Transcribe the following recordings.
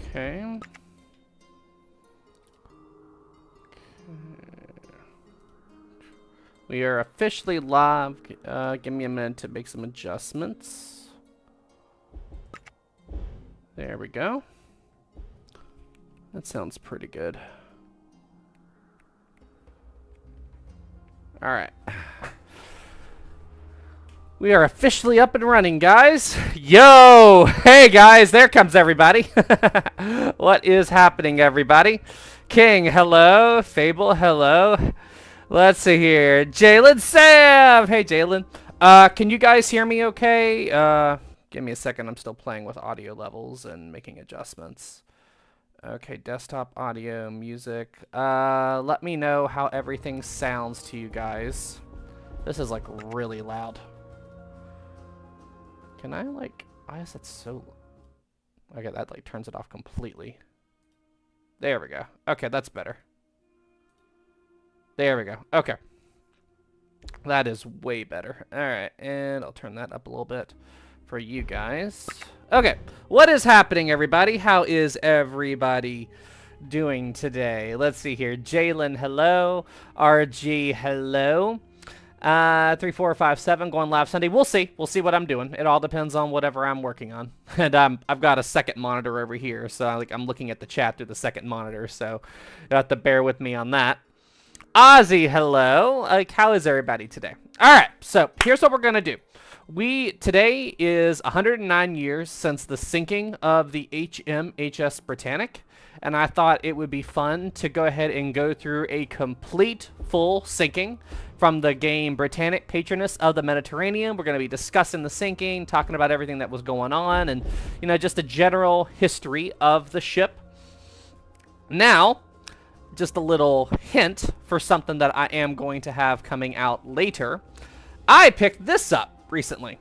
Okay. We are officially live. Give me a minute to make some adjustments. There we go. That sounds pretty good. All right. We are officially up and running, guys. Yo! Hey, guys. There comes everybody. What is happening, everybody? King, hello. Fable, hello. Let's see here. Jalen Sam! Hey, Jalen. Can you guys hear me okay? Give me a second. I'm still playing with audio levels and making adjustments. Okay, desktop audio, music. Let me know how everything sounds to you guys. This is, like, really loud. Can I, like... Why is that so... Okay, that, like, turns it off completely. There we go. Okay, that's better. There we go. Okay. That is way better. Alright, and I'll turn that up a little bit for you guys. Okay, what is happening, everybody? How is everybody doing today? Let's see here. Jalen, hello. RG, hello. 3457 going live Sunday. We'll see. We'll see what I'm doing. It all depends on whatever I'm working on. And I've got a second monitor over here, so I'm looking at the chat through the second monitor, so you'll have to bear with me on that. Ozzy, hello. Like, how is everybody today? All right, so here's what we're gonna do. Today is 109 years since the sinking of the HMHS Britannic, and I thought it would be fun to go ahead and go through a complete full sinking from the game Britannic, Patroness of the Mediterranean. We're going to be discussing the sinking, talking about everything that was going on, and, you know, just a general history of the ship. Now, just a little hint for something that I am going to have coming out later. I picked this up recently.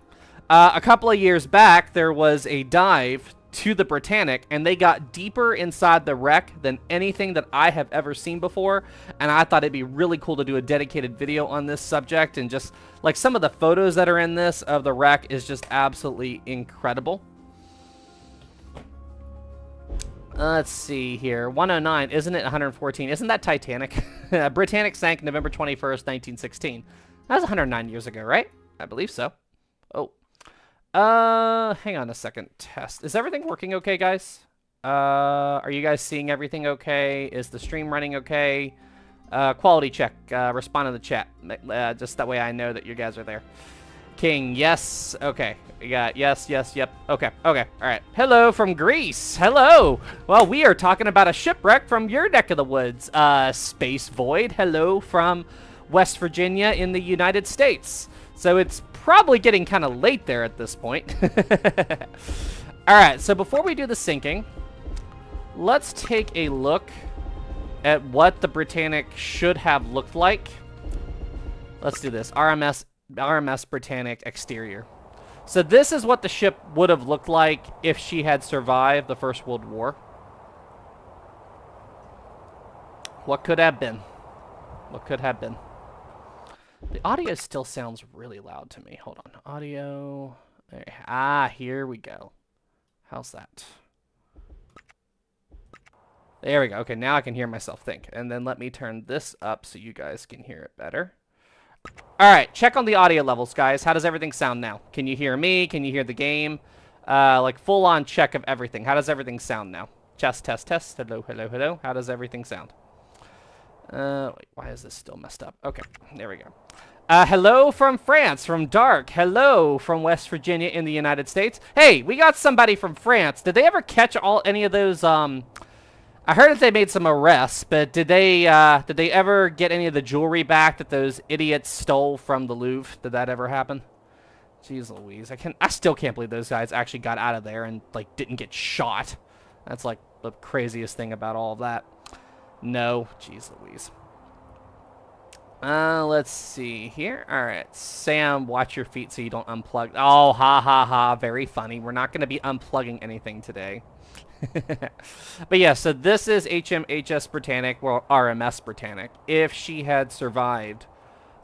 A couple of years back, there was a dive to the Britannic, and they got deeper inside the wreck than anything that I have ever seen before, and I thought it'd be really cool to do a dedicated video on this subject, and just, like, some of the photos that are in this of the wreck is just absolutely incredible. Let's see here. 109, isn't it 114? Isn't that Titanic? Britannic sank November 21st, 1916. That was 109 years ago, right? I believe so. Oh. Hang on a second. Test. Is everything working okay, guys? Are you guys seeing everything okay? Is the stream running okay? Quality check. Respond to the chat. Just that way I know that you guys are there. King, yes. Okay. We got yes, yes, yep. Okay, okay. All right. Hello from Greece. Hello. Well, we are talking about a shipwreck from your neck of the woods. Space Void. Hello from West Virginia in the United States. So it's probably getting kind of late there at this point. All right. So before we do the sinking, let's take a look at what the Britannic should have looked like. Let's do this. RMS Britannic exterior. So this is what the ship would have looked like if she had survived the First World War. What could have been? What could have been? The audio still sounds really loud to me. Hold on. Audio. There. Ah, here we go. How's that? There we go. Okay, now I can hear myself think. And then let me turn this up so you guys can hear it better. All right, check on the audio levels, guys. How does everything sound now? Can you hear me? Can you hear the game? Like full-on check of everything. How does everything sound now? Test, test, test. Hello, hello, hello. How does everything sound? Wait, why is this still messed up? Okay, there we go. Hello from France, from Dark. Hello from West Virginia in the United States. Hey, we got somebody from France. Did they ever catch any of those, I heard that they made some arrests, but did they ever get any of the jewelry back that those idiots stole from the Louvre? Did that ever happen? Jeez Louise, I still can't believe those guys actually got out of there and, like, didn't get shot. That's, like, the craziest thing about all of that. No, jeez Louise. Let's see here. All right, Sam, watch your feet so you don't unplug. Oh, ha, ha, ha, very funny. We're not going to be unplugging anything today. But yeah, so this is HMHS Britannic, well, RMS Britannic, if she had survived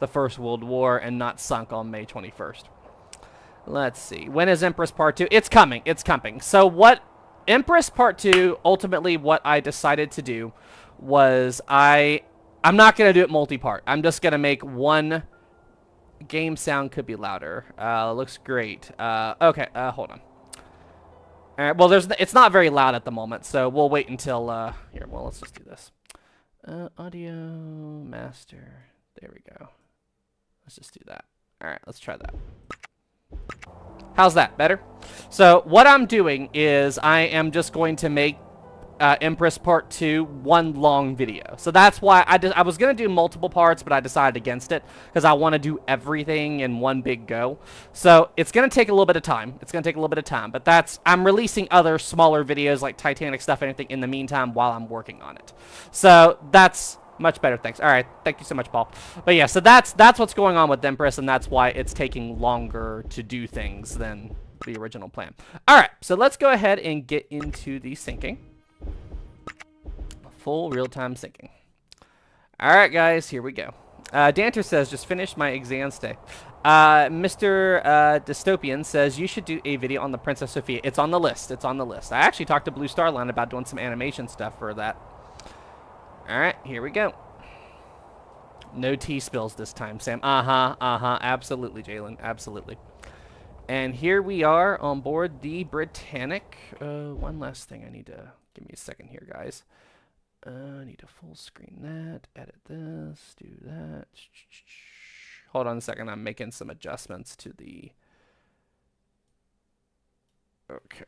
the First World War and not sunk on May 21st. Let's see. When is Empress Part 2? It's coming. It's coming. So what Empress Part 2, ultimately what I decided to do was I'm not going to do it multi-part. I'm just going to make one game sound could be louder. Looks great. Okay, hold on. All right, well, it's not very loud at the moment, so we'll wait until, here, well, let's just do this. Audio master. There we go. Let's just do that. All right, let's try that. How's that? Better? So what I'm doing is I am just going to make Empress Part 2 one long video. So that's why I was going to do multiple parts, but I decided against it because I want to do everything in one big go. So it's going to take a little bit of time. It's going to take a little bit of time, but I'm releasing other smaller videos like Titanic stuff, anything in the meantime while I'm working on it. So that's much better. Thanks. All right. Thank you so much, Paul. But yeah, so that's what's going on with Empress, and that's why it's taking longer to do things than the original plan. All right. So let's go ahead and get into the syncing. Full real-time syncing. All right, guys, here we go. Danter says, just finished my exams today. Mr. Dystopian says, you should do a video on the Princess Sophia. It's on the list. It's on the list. I actually talked to Blue Star Line about doing some animation stuff for that. All right, here we go. No tea spills this time, Sam. Absolutely, Jalen. Absolutely. And here we are on board the Britannic. One last thing I need to... Give me a second here, guys. I need to full screen that, edit this, do that. Hold on a second. I'm making some adjustments to the... Okay.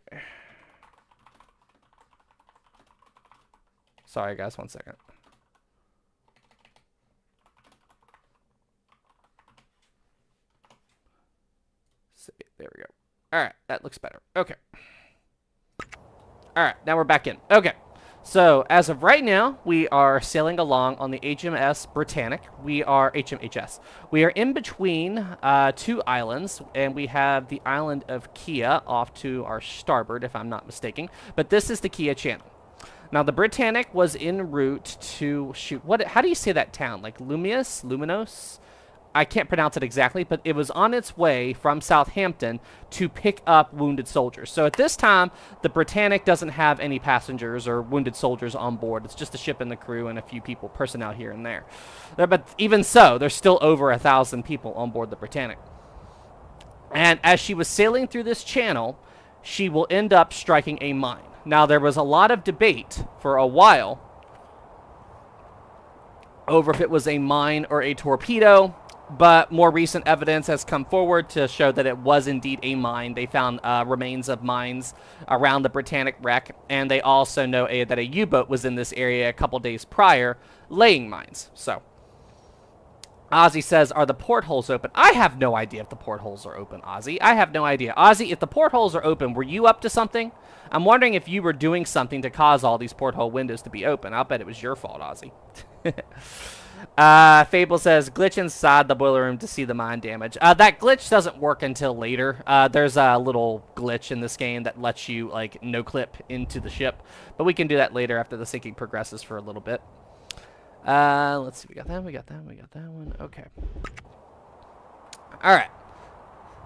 Sorry, guys. 1 second. There we go. All right. That looks better. Okay. All right. Now we're back in. Okay. So, as of right now, we are sailing along on the HMS Britannic. We are HMHS. We are in between two islands, and we have the island of Kia off to our starboard, if I'm not mistaken. But this is the Kia Channel. Now, the Britannic was en route to shoot... How do you say that town? Like Luminos? I can't pronounce it exactly, but it was on its way from Southampton to pick up wounded soldiers. So at this time, the Britannic doesn't have any passengers or wounded soldiers on board. It's just the ship and the crew and a few personnel here and there. But even so, there's still over 1,000 people on board the Britannic. And as she was sailing through this channel, she will end up striking a mine. Now, there was a lot of debate for a while over if it was a mine or a torpedo. But more recent evidence has come forward to show that it was indeed a mine. They found remains of mines around the Britannic wreck, and they also know that a U-boat was in this area a couple days prior laying mines. So, Ozzy says, are the portholes open? I have no idea if the portholes are open, Ozzy. I have no idea. Ozzy, if the portholes are open, were you up to something? I'm wondering if you were doing something to cause all these porthole windows to be open. I'll bet it was your fault, Ozzy. Fable says, glitch inside the boiler room to see the mine damage. That glitch doesn't work until later. There's a little glitch in this game that lets you, like, no-clip into the ship. But we can do that later after the syncing progresses for a little bit. Let's see. We got that, we got that, we got that one. Okay. Alright.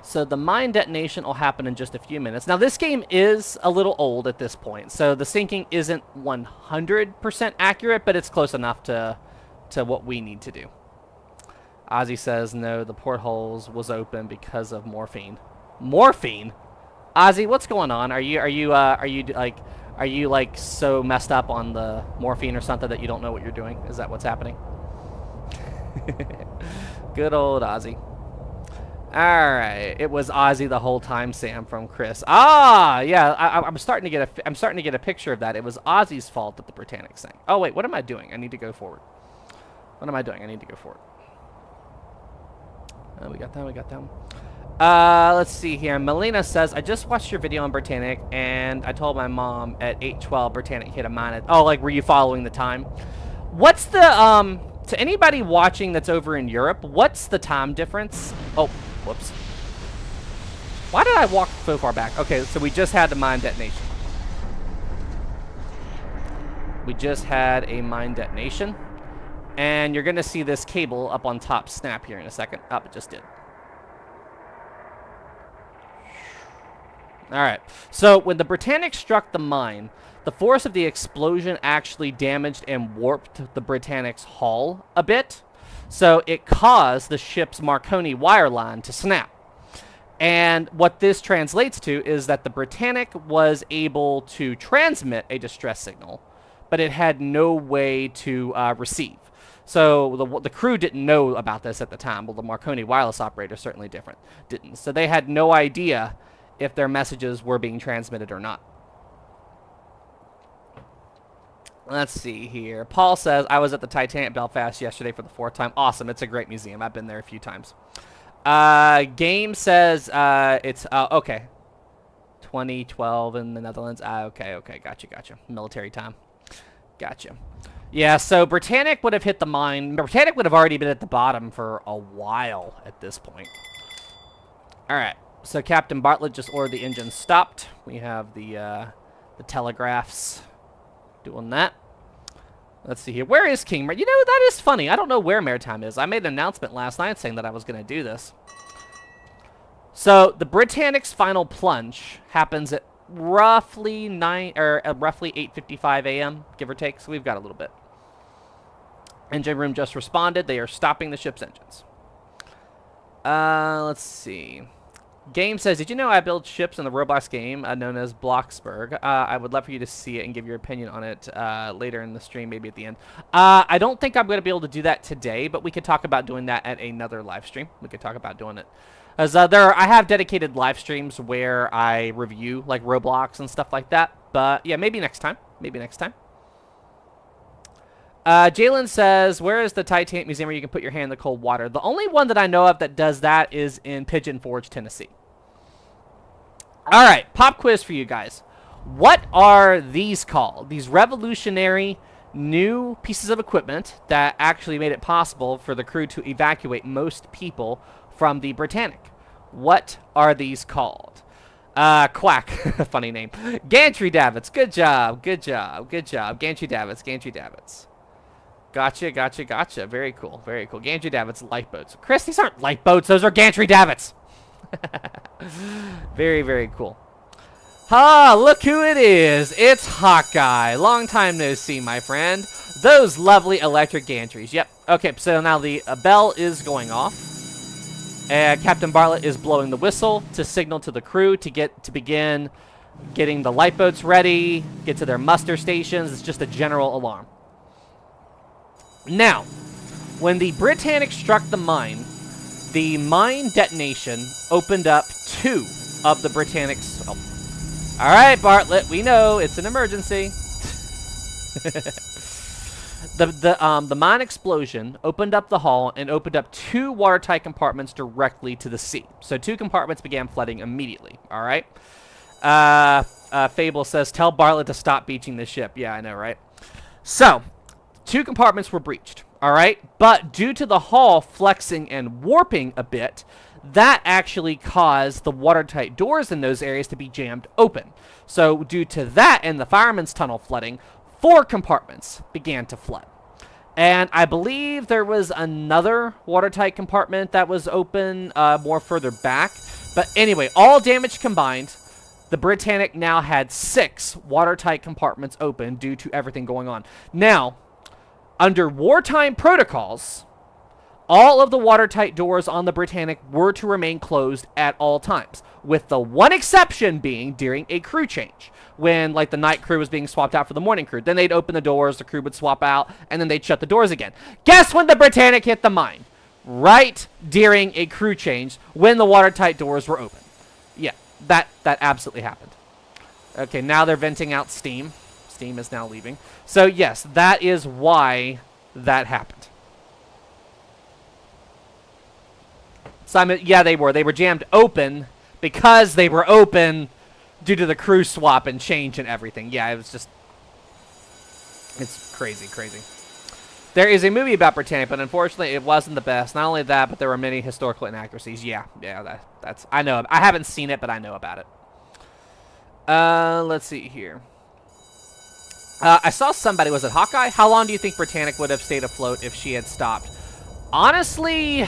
So the mine detonation will happen in just a few minutes. Now, this game is a little old at this point, so the syncing isn't 100% accurate, but it's close enough to what we need to do. Ozzy says, no, the portholes was open because of morphine. Morphine? Ozzy, what's going on? Are you like so messed up on the morphine or something that you don't know what you're doing? Is that what's happening? Good old Ozzy. Alright, it was Ozzy the whole time, Sam, from Chris. Ah, yeah, I'm starting to get a picture of that. It was Ozzy's fault that the Britannic sank. Oh wait, what am I doing? I need to go forward. What am I doing? I need to go forward. We got that, we got that one. Let's see here. Melina says, I just watched your video on Britannic, and I told my mom at 8:12 Britannic hit a mine at... Oh, like, were you following the time? What's the, to anybody watching that's over in Europe, what's the time difference? Oh, whoops. Why did I walk so far back? Okay, so we just had the mine detonation. We just had a mine detonation. And you're going to see this cable up on top snap here in a second. Oh, it just did. All right. So when the Britannic struck the mine, the force of the explosion actually damaged and warped the Britannic's hull a bit. So it caused the ship's Marconi wire line to snap. And what this translates to is that the Britannic was able to transmit a distress signal, but it had no way to receive. So the crew didn't know about this at the time. Well, the Marconi wireless operator certainly didn't. So they had no idea if their messages were being transmitted or not. Let's see here. Paul says, I was at the Titanic Belfast yesterday for the 4th time. Awesome. It's a great museum. I've been there a few times. Game says it's okay. 2012 in the Netherlands. Okay. Gotcha. Military time. Gotcha. Yeah, so Britannic would have hit the mine. Britannic would have already been at the bottom for a while at this point. All right. So Captain Bartlett just ordered the engine stopped. We have the telegraphs doing that. Let's see here. Where is King? You know, that is funny. I don't know where Maritime is. I made an announcement last night saying that I was going to do this. So the Britannic's final plunge happens at roughly 8:55 a.m., give or take. So we've got a little bit. Engine room just responded. They are stopping the ship's engines. Let's see. Game says, did you know I build ships in the Roblox game known as Bloxburg? I would love for you to see it and give your opinion on it later in the stream, maybe at the end. I don't think I'm going to be able to do that today, but we could talk about doing that at another live stream. We could talk about doing it. As I have dedicated live streams where I review like Roblox and stuff like that. But yeah, maybe next time. Jalen says, where is the Titanic Museum where you can put your hand in the cold water? The only one that I know of that does that is in Pigeon Forge, Tennessee. All right, pop quiz for you guys. What are these called? These revolutionary new pieces of equipment that actually made it possible for the crew to evacuate most people from the Britannic. What are these called? Quack. Funny name. Gantry davits. Good job. Gantry davits. Gotcha. Very cool. Gantry davits, lifeboats. Chris, these aren't lifeboats. Those are gantry davits. Very cool. Look who it is. It's Hawkeye. Long time no see, my friend. Those lovely electric gantries. Yep. Okay, so now the bell is going off. Captain Bartlett is blowing the whistle to signal to the crew to begin getting the lifeboats ready, get to their muster stations. It's just a general alarm. Now, when the Britannic struck the mine detonation opened up 2 of the Britannic's... Oh. All right, Bartlett, we know it's an emergency. The mine explosion opened up the hull and opened up 2 watertight compartments directly to the sea. So 2 compartments began flooding immediately. All right. Fable says, tell Bartlett to stop beaching the ship. Yeah, I know, right? So 2 compartments were breached. All right. But due to the hull flexing and warping a bit, that actually caused the watertight doors in those areas to be jammed open. So due to that and the fireman's tunnel flooding, 4 compartments began to flood. And I believe there was another watertight compartment that was open more further back. But anyway, all damage combined, the Britannic now had 6 watertight compartments open due to everything going on. Now, under wartime protocols, all of the watertight doors on the Britannic were to remain closed at all times, with the one exception being during a crew change, when like the night crew was being swapped out for the morning crew. Then they'd open the doors, the crew would swap out, and then they'd shut the doors again. Guess when the Britannic hit the mine? Right during a crew change when the watertight doors were open. Yeah, that absolutely happened. Okay, now they're venting out steam. Steam is now leaving. So yes, that is why that happened. Simon, yeah, they were jammed open because they were open due to the crew swap and change and everything. Yeah, it was just, it's crazy. There is a movie about Britannic, but unfortunately it wasn't the best. Not only that, but there were many historical inaccuracies. Yeah, that's, I know. I haven't seen it, but I know about it. Let's see here. I saw somebody, was it Hawkeye? How long do you think Britannic would have stayed afloat if she had stopped? Honestly,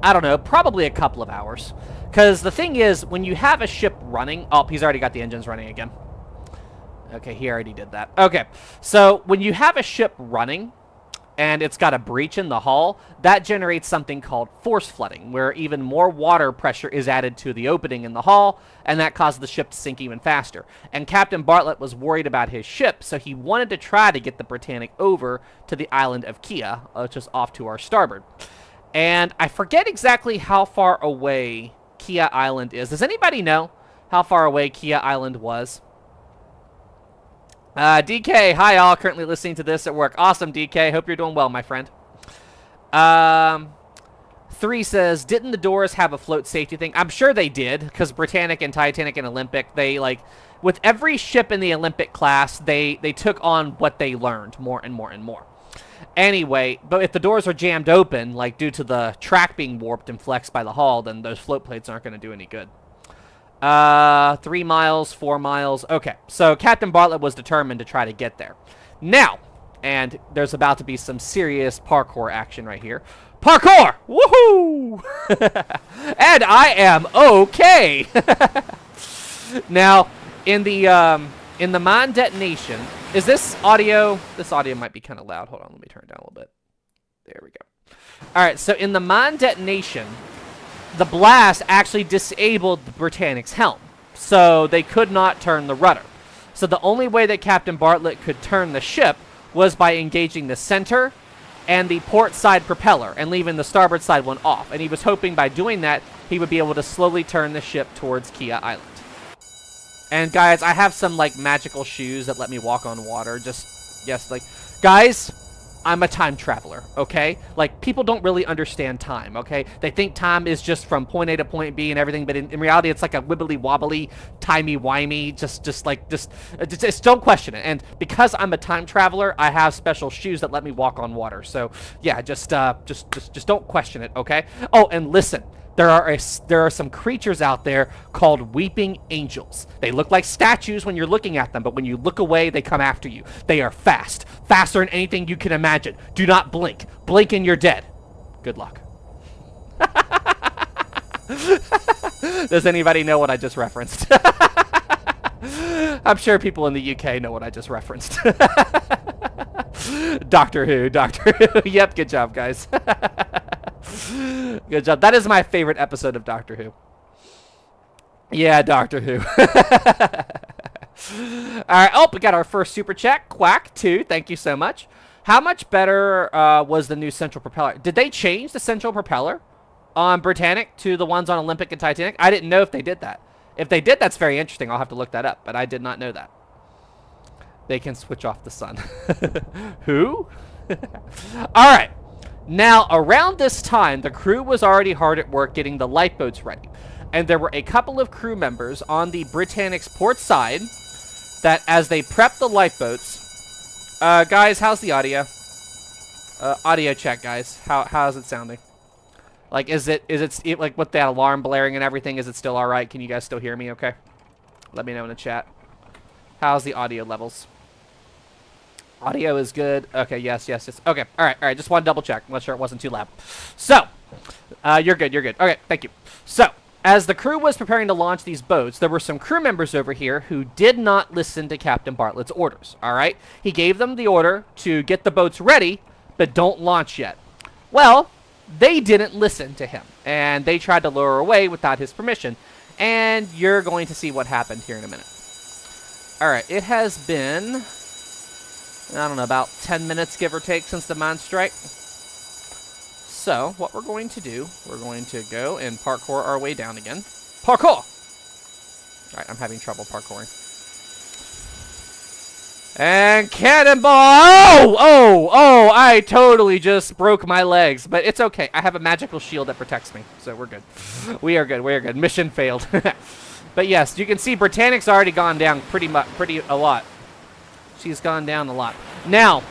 I don't know, probably a couple of hours. Because the thing is, when you have a ship running... Oh, he's already got the engines running again. Okay, he already did that. Okay, so when you have a ship running and it's got a breach in the hull, that generates something called force flooding, where even more water pressure is added to the opening in the hull, and that causes the ship to sink even faster. And Captain Bartlett was worried about his ship, so he wanted to try to get the Britannic over to the island of Kia, which is off to our starboard. And I forget exactly how far away Kia Island is. Does anybody know how far away Kia Island was? DK, hi all, currently listening to this at work. Awesome, DK. Hope you're doing well, my friend. 3 says, didn't the doors have a float safety thing? I'm sure they did, because Britannic and Titanic and Olympic, they, like, with every ship in the Olympic class, they took on what they learned more and more and more. Anyway, but if the doors are jammed open, like due to the track being warped and flexed by the hull, then those float plates aren't going to do any good. 3 miles, 4 miles. Okay, so Captain Bartlett was determined to try to get there. Now, and there's about to be some serious parkour action right here. Parkour! Woohoo! And I am okay. Now, in the mine detonation, is this audio? This audio might be kind of loud. Hold on, let me turn it down a little bit. There we go. All right, so in the mine detonation, the blast actually disabled the Britannic's helm, so they could not turn the rudder. So the only way that Captain Bartlett could turn the ship was by engaging the center and the port side propeller and leaving the starboard side one off. And he was hoping by doing that, he would be able to slowly turn the ship towards Kia Island. And guys, I have some like magical shoes that let me walk on water. Just, yes, like, guys, I'm a time traveler, okay? Like, people don't really understand time, okay? They think time is just from point A to point B and everything, but in reality, it's like a wibbly-wobbly, timey-wimey, just don't question it. And because I'm a time traveler, I have special shoes that let me walk on water. So, yeah, just don't question it, okay? Oh, and listen. There are some creatures out there called weeping angels. They look like statues when you're looking at them, but when you look away, they come after you. They are fast. Faster than anything you can imagine. Do not blink. Blink and you're dead. Good luck. Does anybody know what I just referenced? I'm sure people in the UK know what I just referenced. Doctor Who. Yep, good job, guys. Good job. That is my favorite episode of Doctor Who. Yeah, Doctor Who. Alright, oh, we got our first super chat. Quack2, thank you so much. How much better was the new central propeller? Did they change the central propeller on Britannic to the ones on Olympic and Titanic? I didn't know if they did that. If they did, that's very interesting. I'll have to look that up, but I did not know that. They can switch off the sun. Who? Alright. Now, around this time, the crew was already hard at work getting the lifeboats ready. And there were a couple of crew members on the Britannic's port side that, as they prepped the lifeboats... guys, how's the audio? Audio check, guys. How's it sounding? Like, is it like, with that alarm blaring and everything, is it still alright? Can you guys still hear me okay? Let me know in the chat. How's the audio levels? Audio is good. Okay, yes. Okay, all right. Just want to double check. I'm not sure it wasn't too loud. So, you're good. Okay, thank you. So, as the crew was preparing to launch these boats, there were some crew members over here who did not listen to Captain Bartlett's orders, all right? He gave them the order to get the boats ready, but don't launch yet. Well, they didn't listen to him, and they tried to lure away without his permission, and you're going to see what happened here in a minute. All right, it has been... I don't know, about 10 minutes, give or take, since the mine strike. So, what we're going to do, we're going to go and parkour our way down again. Parkour! Alright, I'm having trouble parkouring. And cannonball! Oh! I totally just broke my legs. But it's okay. I have a magical shield that protects me. So we're good. We are good. Mission failed. But yes, you can see Britannic's already gone down pretty a lot. She's gone down a lot. Now,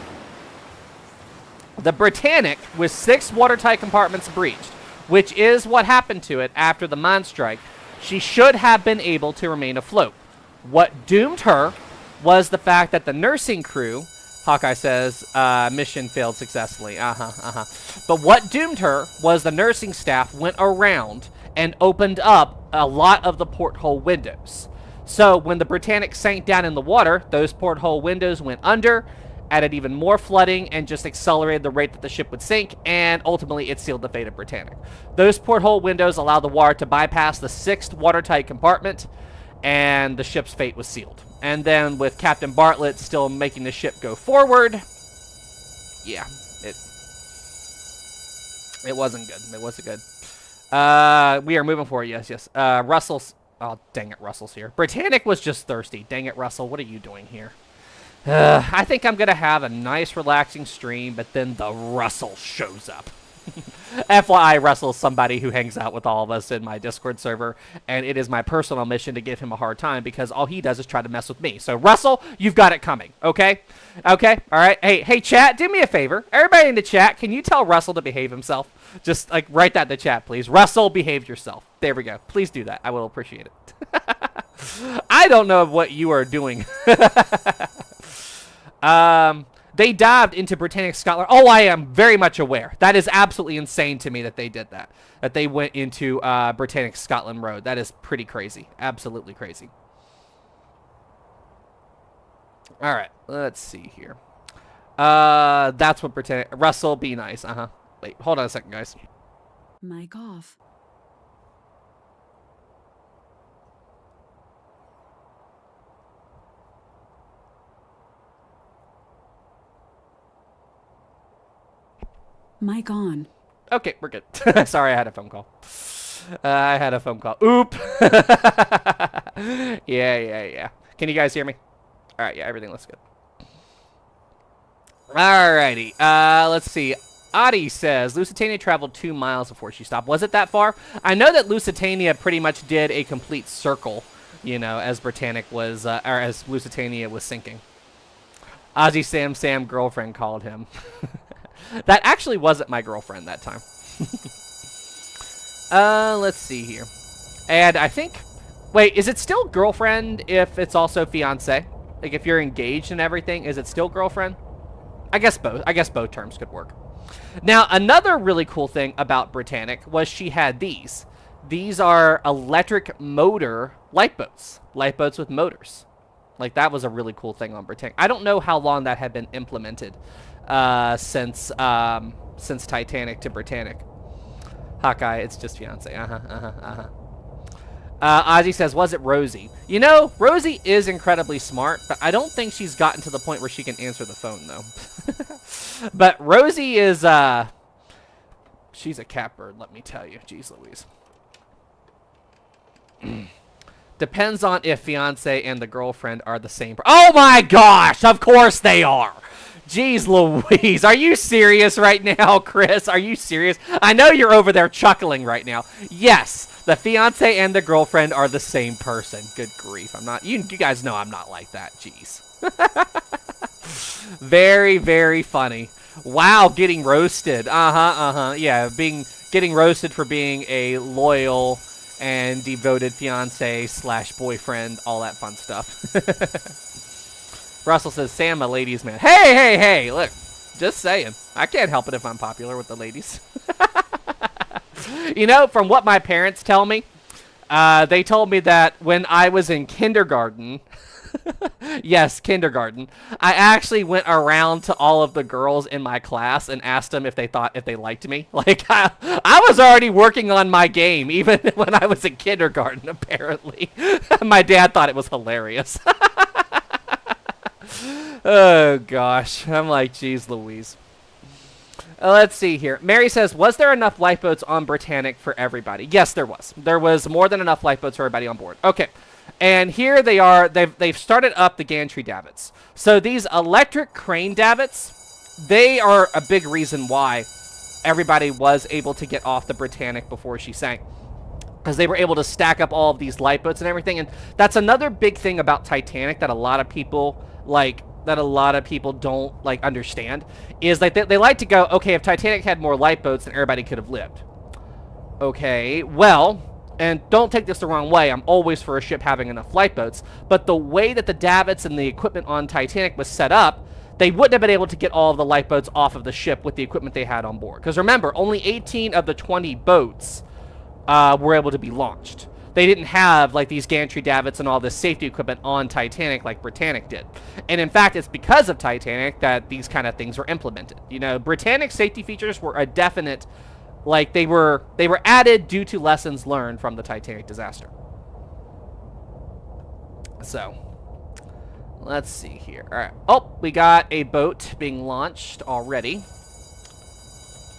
the Britannic, with 6 watertight compartments breached, which is what happened to it after the mine strike, she should have been able to remain afloat. What doomed her was the fact that the nursing crew Hawkeye says, mission failed successfully. But what doomed her was the nursing staff went around and opened up a lot of the porthole windows. So when the Britannic sank down in the water, those porthole windows went under, added even more flooding, and just accelerated the rate that the ship would sink, and ultimately it sealed the fate of Britannic. Those porthole windows allowed the water to bypass the 6th watertight compartment, and the ship's fate was sealed. And then with Captain Bartlett still making the ship go forward, yeah, it wasn't good. It wasn't good. We are moving forward. Yes. Russell's... Oh, dang it, Russell's here. Britannic was just thirsty. Dang it, Russell. What are you doing here? I think I'm going to have a nice, relaxing stream, but then the Russell shows up. FYI, Russell's somebody who hangs out with all of us in my Discord server, and it is my personal mission to give him a hard time because all he does is try to mess with me. So, Russell, you've got it coming, okay? Okay? All right? Hey, chat, do me a favor. Everybody in the chat, can you tell Russell to behave himself? Just, like, write that in the chat, please. Russell, behave yourself. There we go. Please do that. I will appreciate it. I don't know what you are doing. They dived into Britannic Scotland. Oh, I am very much aware. That is absolutely insane to me that they did that. That they went into Britannic Scotland Road. That is pretty crazy. Absolutely crazy. All right, let's see here. That's what Britannic... Russell, be nice. Wait, hold on a second, guys. Mic off. Mic on. Okay, we're good. Sorry, I had a phone call. Oop. Yeah. Can you guys hear me? All right, yeah, everything looks good. Alrighty, let's see. Adi says, Lusitania traveled 2 miles before she stopped. Was it that far? I know that Lusitania pretty much did a complete circle, you know, as Britannic was, or as Lusitania was sinking. Ozzy Sam girlfriend called him. That actually wasn't my girlfriend that time. Let's see here. And I think... Wait, is it still girlfriend if it's also fiancé? Like, if you're engaged and everything, is it still girlfriend? I guess both. I guess both terms could work. Now, another really cool thing about Britannic was she had these. These are electric motor lifeboats. Lifeboats with motors. Like, that was a really cool thing on Britannic. I don't know how long that had been implemented since Titanic to Britannic. Hawkeye, it's just fiance. Ozzy says, was it Rosie? You know, Rosie is incredibly smart, but I don't think she's gotten to the point where she can answer the phone, though. But Rosie is, she's a catbird, let me tell you. Jeez Louise. Depends on if fiance and the girlfriend are the same. Oh my gosh, of course they are. Jeez Louise, are you serious right now, Chris? Are you serious? I know you're over there chuckling right now. Yes, the fiance and the girlfriend are the same person. Good grief, I'm not. You guys know I'm not like that. Jeez. Very, very funny. Wow, getting roasted. Yeah, getting roasted for being a loyal and devoted fiance / boyfriend, all that fun stuff. Russell says, Sam, a ladies' man. Hey, look, just saying. I can't help it if I'm popular with the ladies. You know, from what my parents tell me, they told me that when I was in kindergarten, yes, kindergarten, I actually went around to all of the girls in my class and asked them if they liked me. Like, I was already working on my game, even when I was in kindergarten, apparently. My dad thought it was hilarious. Oh, gosh. I'm like, geez Louise. Let's see here. Mary says, was there enough lifeboats on Britannic for everybody? Yes, there was. There was more than enough lifeboats for everybody on board. Okay. And here they are. They've started up the gantry davits. So these electric crane davits, they are a big reason why everybody was able to get off the Britannic before she sank. Because they were able to stack up all of these lifeboats and everything. And that's another big thing about Titanic that a lot of people don't understand, is like they like to go, okay, if Titanic had more lifeboats, then everybody could have lived. Okay, well, and don't take this the wrong way, I'm always for a ship having enough lifeboats, but the way that the davits and the equipment on Titanic was set up, they wouldn't have been able to get all of the lifeboats off of the ship with the equipment they had on board. Because remember, only 18 of the 20 boats were able to be launched. They didn't have like these gantry davits and all this safety equipment on Titanic like Britannic did. And in fact, it's because of Titanic that these kind of things were implemented. You know, Britannic safety features were a definite, like they were added due to lessons learned from the Titanic disaster. So, let's see here. All right. Oh, we got a boat being launched already.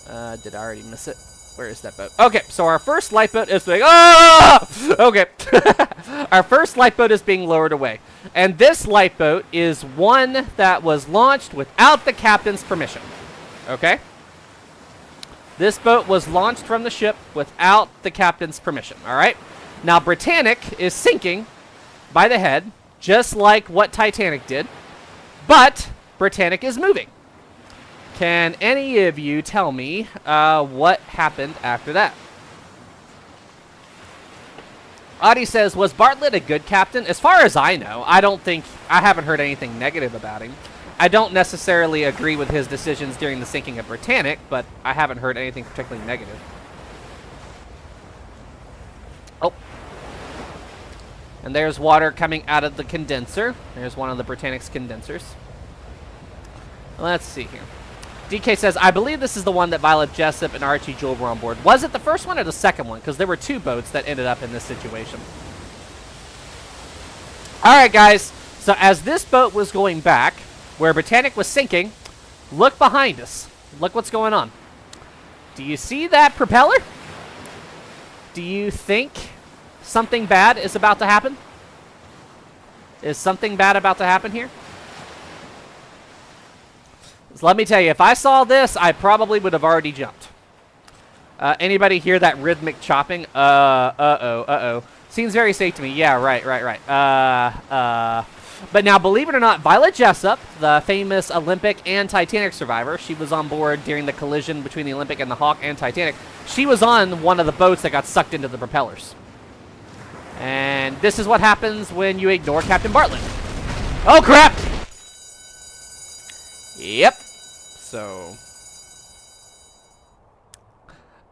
Did I already miss it? Where is that boat? Okay, so our first lifeboat is being... Ah! Okay. Our first lifeboat is being lowered away. And this lifeboat is one that was launched without the captain's permission. Okay? This boat was launched from the ship without the captain's permission. All right? Now, Britannic is sinking by the head, just like what Titanic did. But Britannic is moving. Can any of you tell me what happened after that? Audie says, was Bartlett a good captain? As far as I know, I haven't heard anything negative about him. I don't necessarily agree with his decisions during the sinking of Britannic, but I haven't heard anything particularly negative. Oh. And there's water coming out of the condenser. There's one of the Britannic's condensers. Let's see here. DK says, I believe this is the one that Violet Jessup and Archie Jewell were on board. Was it the first one or the second one? Because there were two boats that ended up in this situation. Alright, guys. So as this boat was going back, where Britannic was sinking, look behind us. Look what's going on. Do you see that propeller? Do you think something bad is about to happen? Is something bad about to happen here? So let me tell you, if I saw this, I probably would have already jumped. Anybody hear that rhythmic chopping? Uh-oh. Seems very safe to me. Yeah, right. But now, believe it or not, Violet Jessup, the famous Olympic and Titanic survivor, she was on board during the collision between the Olympic and the Hawk and Titanic. She was on one of the boats that got sucked into the propellers. And this is what happens when you ignore Captain Bartlett. Oh, crap! Yep. So,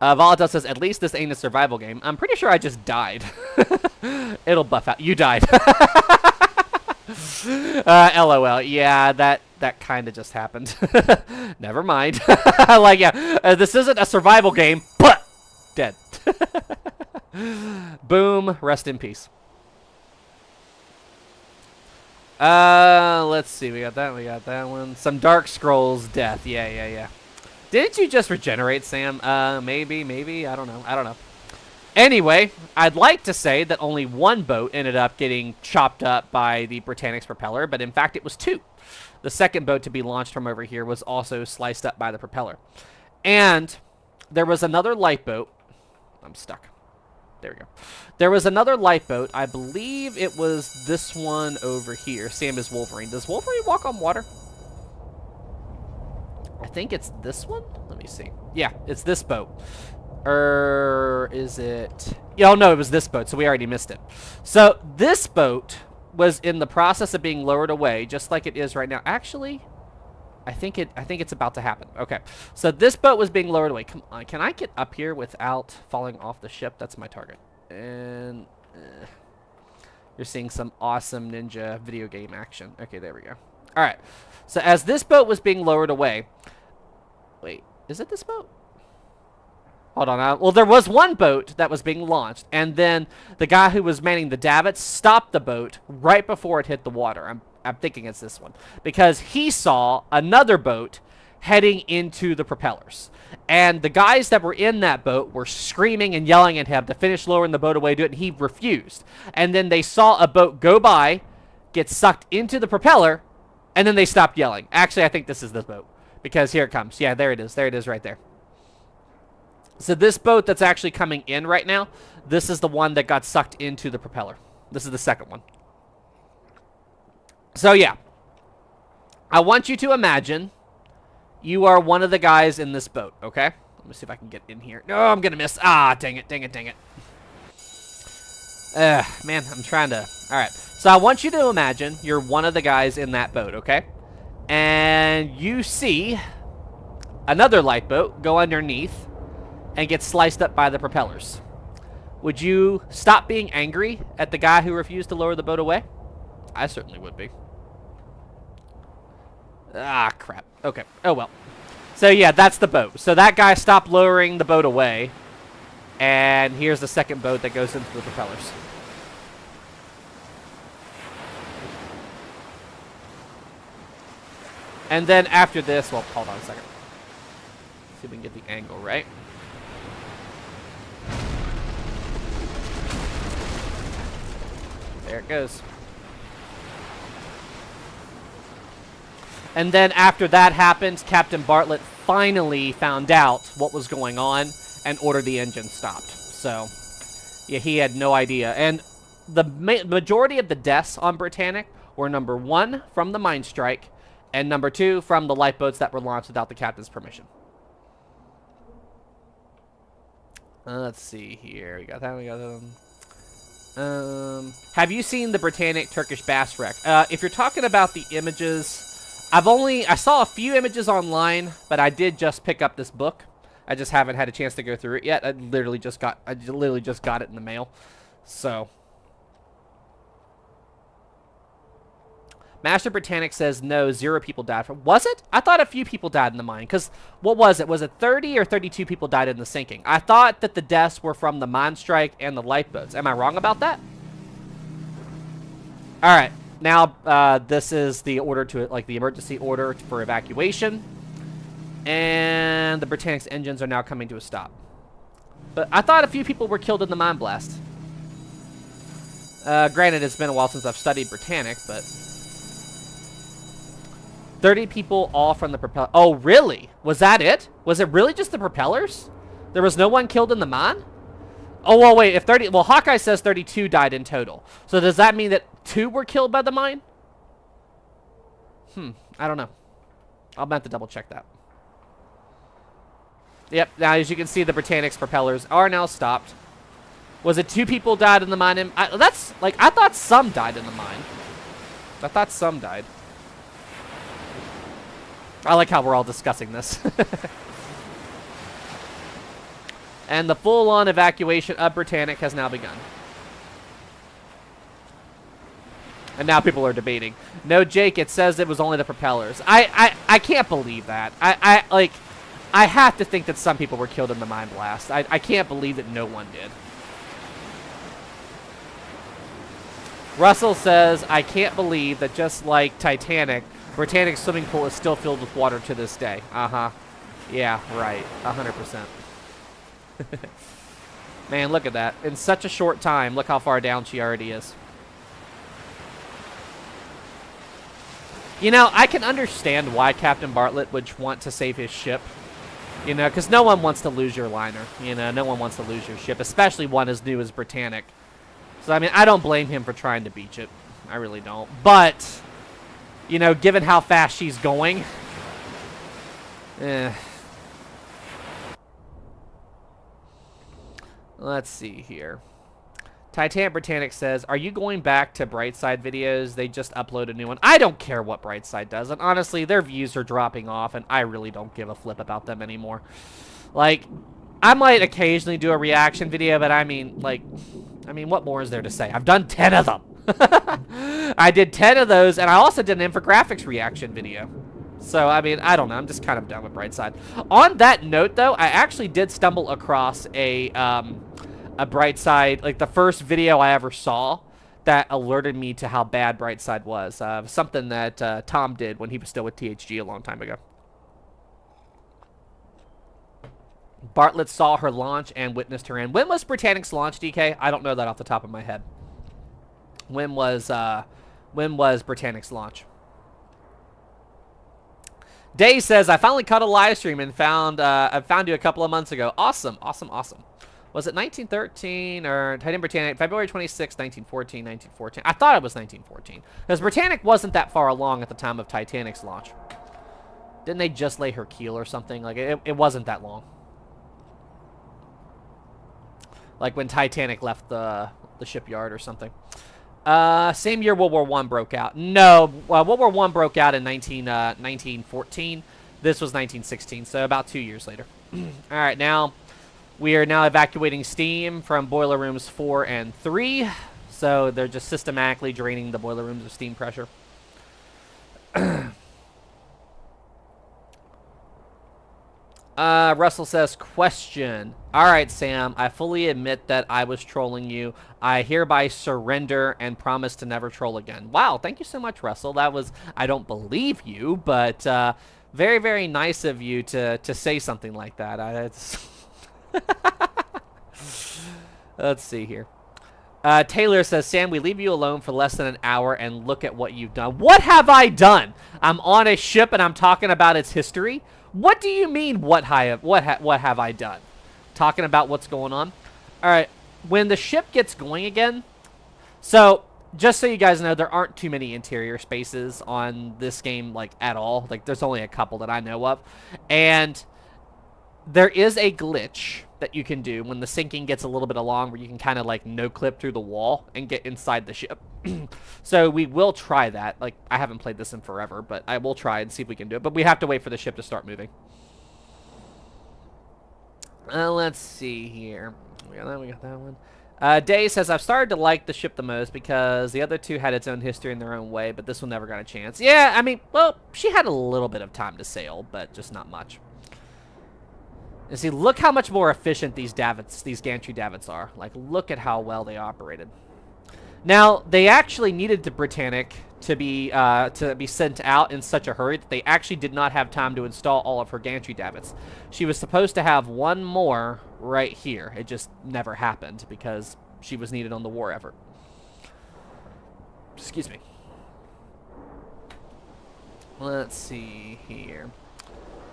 Volatile says, at least this ain't a survival game. I'm pretty sure I just died. It'll buff out. You died. LOL. Yeah, that kind of just happened. Never mind. Like, yeah, this isn't a survival game, but dead. Boom. Rest in peace. Let's see. We got that one. Some Dark Scrolls death. Yeah. Didn't you just regenerate, Sam? Maybe. I don't know. Anyway, I'd like to say that only one boat ended up getting chopped up by the Britannic's propeller, but in fact it was two. The second boat to be launched from over here was also sliced up by the propeller. And there was another lifeboat. I'm stuck. There we go. There was another lifeboat. I believe it was this one over here. Sam is Wolverine. Does Wolverine walk on water? I think it's this one. Let me see. Yeah, it's this boat. Is it? Oh, no, it was this boat, so we already missed it. So this boat was in the process of being lowered away, just like it is right now. Actually, I think it's about to happen. Okay, so this boat was being lowered away. Come on, can I get up here without falling off the ship? That's my target. And you're seeing some awesome ninja video game action. Okay, there we go. All right, so as this boat was being lowered away, wait, is it this boat? Hold on. Well, there was one boat that was being launched, and then the guy who was manning the davits stopped the boat right before it hit the water. I'm thinking it's this one, because he saw another boat heading into the propellers. And the guys that were in that boat were screaming and yelling at him to finish lowering the boat away, do it, and he refused. And then they saw a boat go by, get sucked into the propeller, and then they stopped yelling. Actually, I think this is this boat, because here it comes. Yeah, there it is. There it is right there. So this boat that's actually coming in right now, this is the one that got sucked into the propeller. This is the second one. So yeah, I want you to imagine you are one of the guys in this boat, okay? Let me see if I can get in here. No, I'm gonna miss. Ah, dang it. Man, I'm trying to. All right, so I want you to imagine you're one of the guys in that boat, okay? And you see another lifeboat go underneath and get sliced up by the propellers. Would you stop being angry at the guy who refused to lower the boat away? I certainly would be. Ah, crap. Okay. Oh, well. So, yeah, that's the boat. So that guy stopped lowering the boat away. And here's the second boat that goes into the propellers. And then after this, well, hold on a second. See if we can get the angle right. There it goes. And then after that happened, Captain Bartlett finally found out what was going on and ordered the engine stopped. So, yeah, he had no idea. And the majority of the deaths on Britannic were number 1 from the mine strike and number 2 from the lifeboats that were launched without the captain's permission. Let's see here. We got that. We got have you seen the Britannic Turkish bass wreck? If you're talking about the images, I saw a few images online, but I did just pick up this book. I just haven't had a chance to go through it yet. I literally just got it in the mail. So, Master Britannic says no, 0 people died. Was it? I thought a few people died in the mine. Because, what was it? Was it 30 or 32 people died in the sinking? I thought that the deaths were from the mine strike and the lifeboats. Am I wrong about that? Alright. Now, this is the order to, like, the emergency order for evacuation. And the Britannic's engines are now coming to a stop. But I thought a few people were killed in the mine blast. Granted, it's been a while since I've studied Britannic, but 30 people all from the propeller. Oh, really? Was that it? Was it really just the propellers? There was no one killed in the mine? Oh, well, wait. If 30... Well, Hawkeye says 32 died in total. So does that mean that 2 were killed by the mine? I don't know. I'll have to double check that. Yep, now as you can see, the Britannic's propellers are now stopped. Was it 2 people died in the mine? I thought some died in the mine. I thought some died. I like how we're all discussing this. And the full-on evacuation of Britannic has now begun. And now people are debating. No, Jake, it says it was only the propellers. I can't believe that. I have to think that some people were killed in the mine blast. I can't believe that no one did. Russell says, I can't believe that just like Titanic, Britannic's swimming pool is still filled with water to this day. Uh-huh. Yeah, right. 100%. Man, look at that. In such a short time, look how far down she already is. You know, I can understand why Captain Bartlett would want to save his ship. You know, because no one wants to lose your liner. You know, no one wants to lose your ship, especially one as new as Britannic. So, I mean, I don't blame him for trying to beach it. I really don't. But, you know, given how fast she's going, let's see here. Titanic Britannic says, are you going back to Brightside videos? They just upload a new one. I don't care what Brightside does. And honestly, their views are dropping off, and I really don't give a flip about them anymore. Like, I might occasionally do a reaction video, but I mean, what more is there to say? I've done 10 of them. I did 10 of those, and I also did an infographics reaction video. So, I mean, I don't know. I'm just kind of done with Brightside. On that note, though, I actually did stumble across a Brightside, like the first video I ever saw that alerted me to how bad Brightside was. Something that Tom did when he was still with THG a long time ago. Bartlett saw her launch and witnessed her end. When was Britannic's launch, DK? I don't know that off the top of my head. When was Britannic's launch? Day says, I finally caught a live stream and I found you a couple of months ago. Awesome, awesome, awesome. Was it 1913 or Titanic Britannic? February 26, 1914, 1914. I thought it was 1914. Because Britannic wasn't that far along at the time of Titanic's launch. Didn't they just lay her keel or something? Like, it wasn't that long. Like when Titanic left the shipyard or something. Same year World War I broke out. No, World War I broke out in 1914. This was 1916, so about 2 years later. All right, now we are now evacuating steam from boiler rooms 4 and 3. So they're just systematically draining the boiler rooms of steam pressure. Russell says, question. All right, Sam, I fully admit that I was trolling you. I hereby surrender and promise to never troll again. Wow, thank you so much, Russell. That was, I don't believe you, but very, very nice of you to say something like that. Let's see here. Taylor says, Sam, we leave you alone for less than an hour and look at what you've done. What have I done? I'm on a ship and I'm talking about its history. What do you mean, what have I done? Talking about what's going on? All right, when the ship gets going again, so just so you guys know, there aren't too many interior spaces on this game, like, at all. Like, there's only a couple that I know of. And there is a glitch that you can do when the sinking gets a little bit along where you can kind of, like, no-clip through the wall and get inside the ship. So we will try that. Like, I haven't played this in forever, but I will try and see if we can do it. But we have to wait for the ship to start moving. Let's see here. We got that one. Day says, I've started to like the ship the most because the other two had its own history in their own way, but this one never got a chance. Yeah, I mean, well, she had a little bit of time to sail, but just not much. And see, look how much more efficient these davits, these gantry davits are. Like, look at how well they operated. Now, they actually needed the Britannic to be sent out in such a hurry that they actually did not have time to install all of her gantry davits. She was supposed to have one more right here. It just never happened because she was needed on the war effort. Excuse me. Let's see here.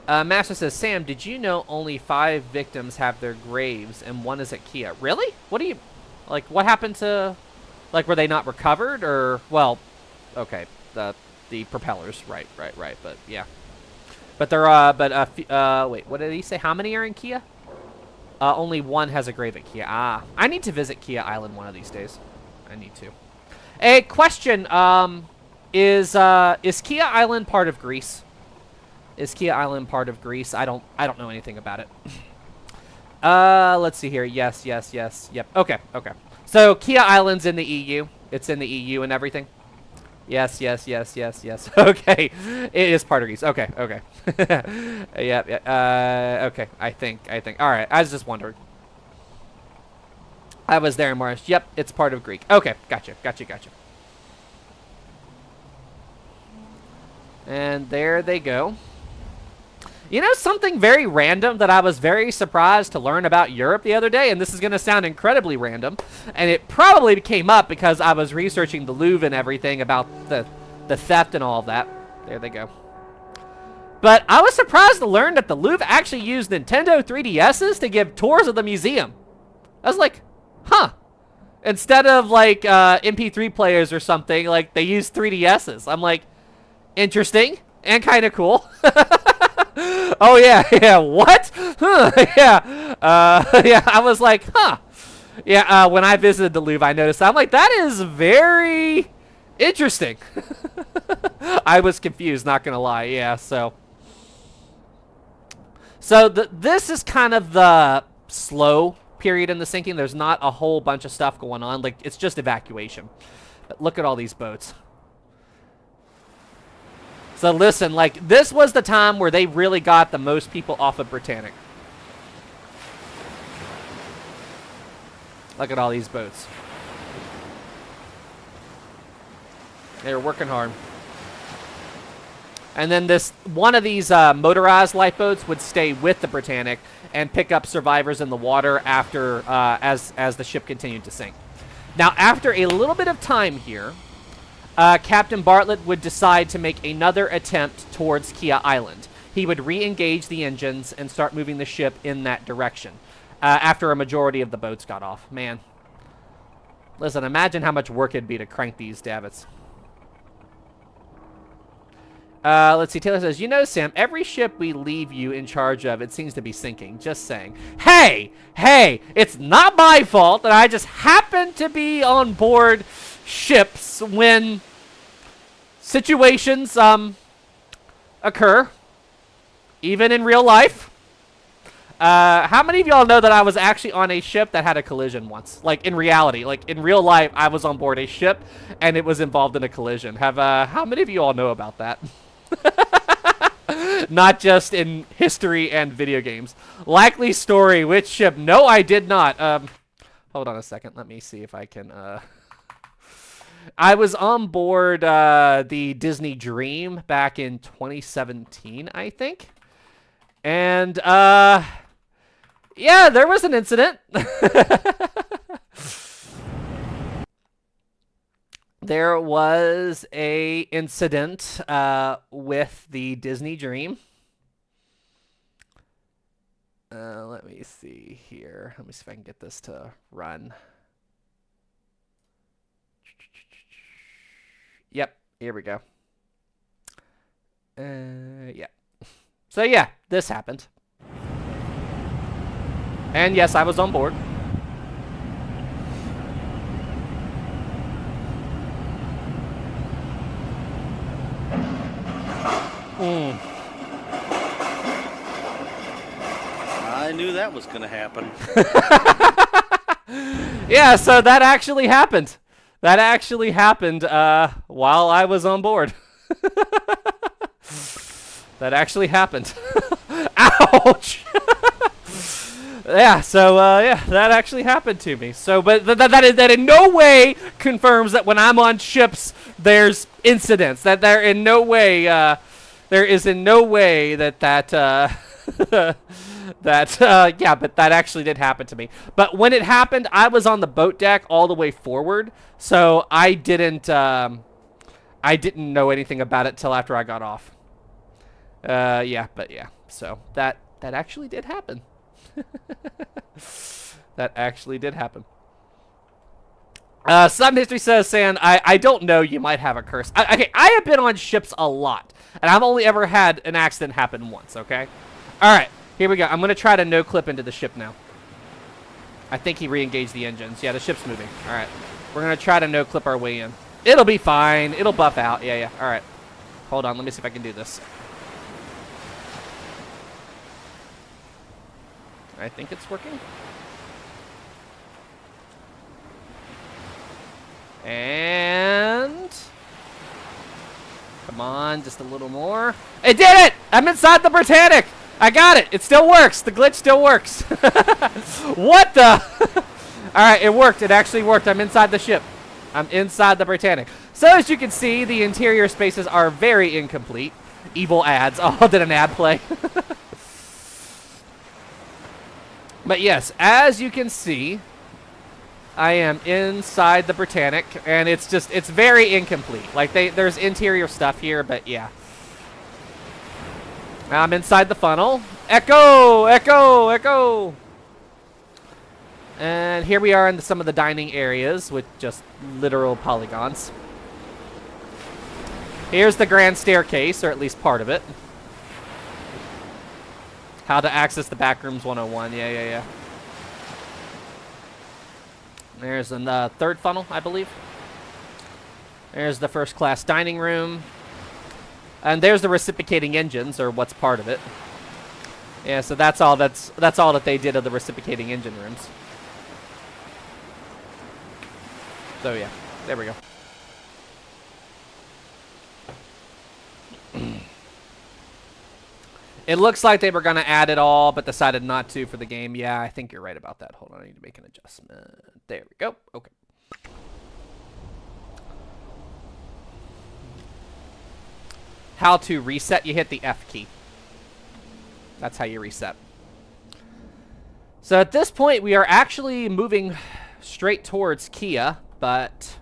Master says, Sam, did you know only 5 victims have their graves and 1 is at Kia? Really? What do you... Like, what happened to... Like, were they not recovered or... Well, okay. The propellers. Right. But, yeah. But they're, wait, what did he say? How many are in Kia? Only 1 has a grave at Kia. Ah. I need to visit Kia Island one of these days. I need to. A question, is Kia Island part of Greece? Is Kia Island part of Greece? I don't know anything about it. Let's see here. Yes. Yep. Okay. So Kia Island's in the EU. It's in the EU and everything. Yes. Okay. It is part of Greece. Okay. Yeah. Okay. I think. All right. I was just wondering. I was there in March. Yep. It's part of Greek. Okay. Gotcha. And there they go. You know, something very random that I was very surprised to learn about Europe the other day, and this is going to sound incredibly random, and it probably came up because I was researching the Louvre and everything about the theft and all of that. There they go. But I was surprised to learn that the Louvre actually used Nintendo 3DSs to give tours of the museum. I was like, huh. Instead of, like, MP3 players or something, like, they used 3DSs. I'm like, interesting and kind of cool. Oh, yeah, what? Huh, yeah. Yeah, I was like, huh. Yeah, when I visited the Louvre, I noticed, I'm like, that is very interesting. I was confused, not gonna lie, yeah, so. So, this is kind of the slow period in the sinking. There's not a whole bunch of stuff going on. Like, it's just evacuation. But look at all these boats. So listen, like, this was the time where they really got the most people off of Britannic. Look at all these boats. They were working hard. And then one of these motorized lifeboats would stay with the Britannic and pick up survivors in the water after, as the ship continued to sink. Now, after a little bit of time here, Captain Bartlett would decide to make another attempt towards Kia Island. He would re-engage the engines and start moving the ship in that direction after a majority of the boats got off. Man. Listen, imagine how much work it'd be to crank these davits. Let's see. Taylor says, you know, Sam, every ship we leave you in charge of, it seems to be sinking. Just saying. Hey, it's not my fault that I just happened to be on board ships when situations occur, even in real life. How many of y'all know that I was actually on a ship that had a collision once? Like, in reality. Like, in real life, I was on board a ship, and it was involved in a collision. How many of you all know about that? Not just in history and video games. Likely story, which ship? No, I did not. Hold on a second. Let me see if I can, I was on board, the Disney Dream back in 2017, I think. And, yeah, there was an incident. There was a incident with the Disney Dream. Let me see here. Let me see if I can get this to run. Yep, here we go. Yeah. So yeah, this happened. And yes, I was on board. I knew that was going to happen. Yeah, so that actually happened. That actually happened while I was on board. That actually happened. Ouch! Yeah, so, yeah, that actually happened to me. So, but that in no way confirms that when I'm on ships, there's incidents. That there in no way, there is in no way that, yeah, but that actually did happen to me. But when it happened, I was on the boat deck all the way forward, so I didn't know anything about it till after I got off. Yeah, but yeah, so that actually did happen. That actually did happen. Some history says, San, I don't know, you might have a curse. Okay, I have been on ships a lot, and I've only ever had an accident happen once, okay? Alright, here we go. I'm going to try to no-clip into the ship now. I think he re-engaged the engines. Yeah, the ship's moving. Alright, we're going to try to no-clip our way in. It'll be fine. It'll buff out. Yeah, alright. Hold on, let me see if I can do this. I think it's working. And come on, just a little more. It did it! I'm inside the Britannic! I got it! It still works! The glitch still works! What the? Alright, it worked. It actually worked. I'm inside the ship. I'm inside the Britannic. So as you can see, the interior spaces are very incomplete. Evil ads. Oh, did an ad play? But yes, as you can see, I am inside the Britannic, and it's very incomplete. Like, there's interior stuff here, but yeah. I'm inside the funnel. Echo! Echo! Echo! And here we are in some of the dining areas with just literal polygons. Here's the grand staircase, or at least part of it. How to access the backrooms 101. Yeah. There's the third funnel, I believe. There's the first class dining room. And there's the reciprocating engines, or what's part of it. Yeah, so that's all that they did of the reciprocating engine rooms. So yeah, there we go. It looks like they were going to add it all, but decided not to for the game. Yeah, I think you're right about that. Hold on, I need to make an adjustment. There we go. Okay. How to reset? You hit the F key. That's how you reset. So at this point, we are actually moving straight towards Kia, but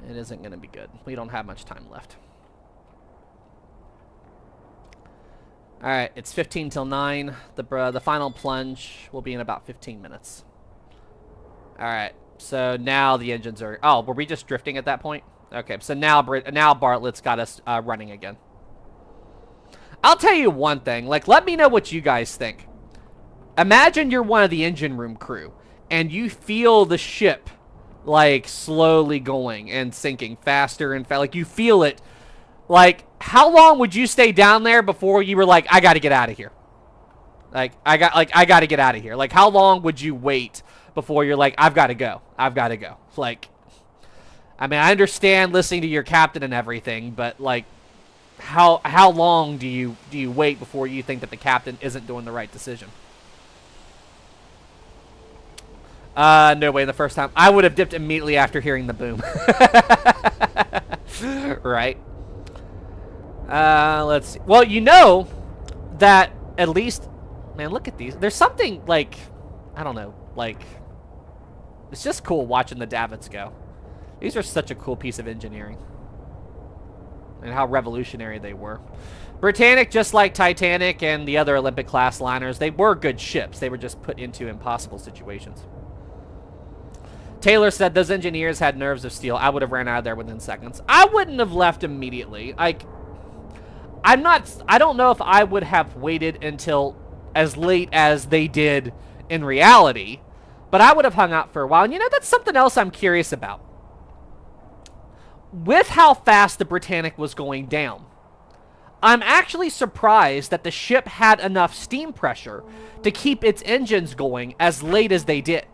it isn't going to be good. We don't have much time left. Alright, it's 15 till 9. The final plunge will be in about 15 minutes. Alright, so now the engines are... Oh, were we just drifting at that point? Okay, so now Bartlett's got us running again. I'll tell you one thing. Like, let me know what you guys think. Imagine you're one of the engine room crew, and you feel the ship like, slowly going and sinking faster and like, you feel it. Like, how long would you stay down there before you were like, I gotta get out of here? Like, I gotta get out of here. Like, how long would you wait before you're like, I've gotta go. I've gotta go. Like, I mean, I understand listening to your captain and everything, but, like, how long do you wait before you think that the captain isn't doing the right decision? No way, the first time. I would have dipped immediately after hearing the boom. Right. Let's see. Well, you know that at least... Man, look at these. There's something, like... I don't know. Like... It's just cool watching the davits go. These are such a cool piece of engineering. And how revolutionary they were. Britannic, just like Titanic and the other Olympic-class liners, they were good ships. They were just put into impossible situations. Taylor said those engineers had nerves of steel. I would have ran out of there within seconds. I wouldn't have left immediately. Like, I don't know if I would have waited until as late as they did in reality, but I would have hung out for a while. And you know, that's something else I'm curious about. With how fast the Britannic was going down, I'm actually surprised that the ship had enough steam pressure to keep its engines going as late as they did.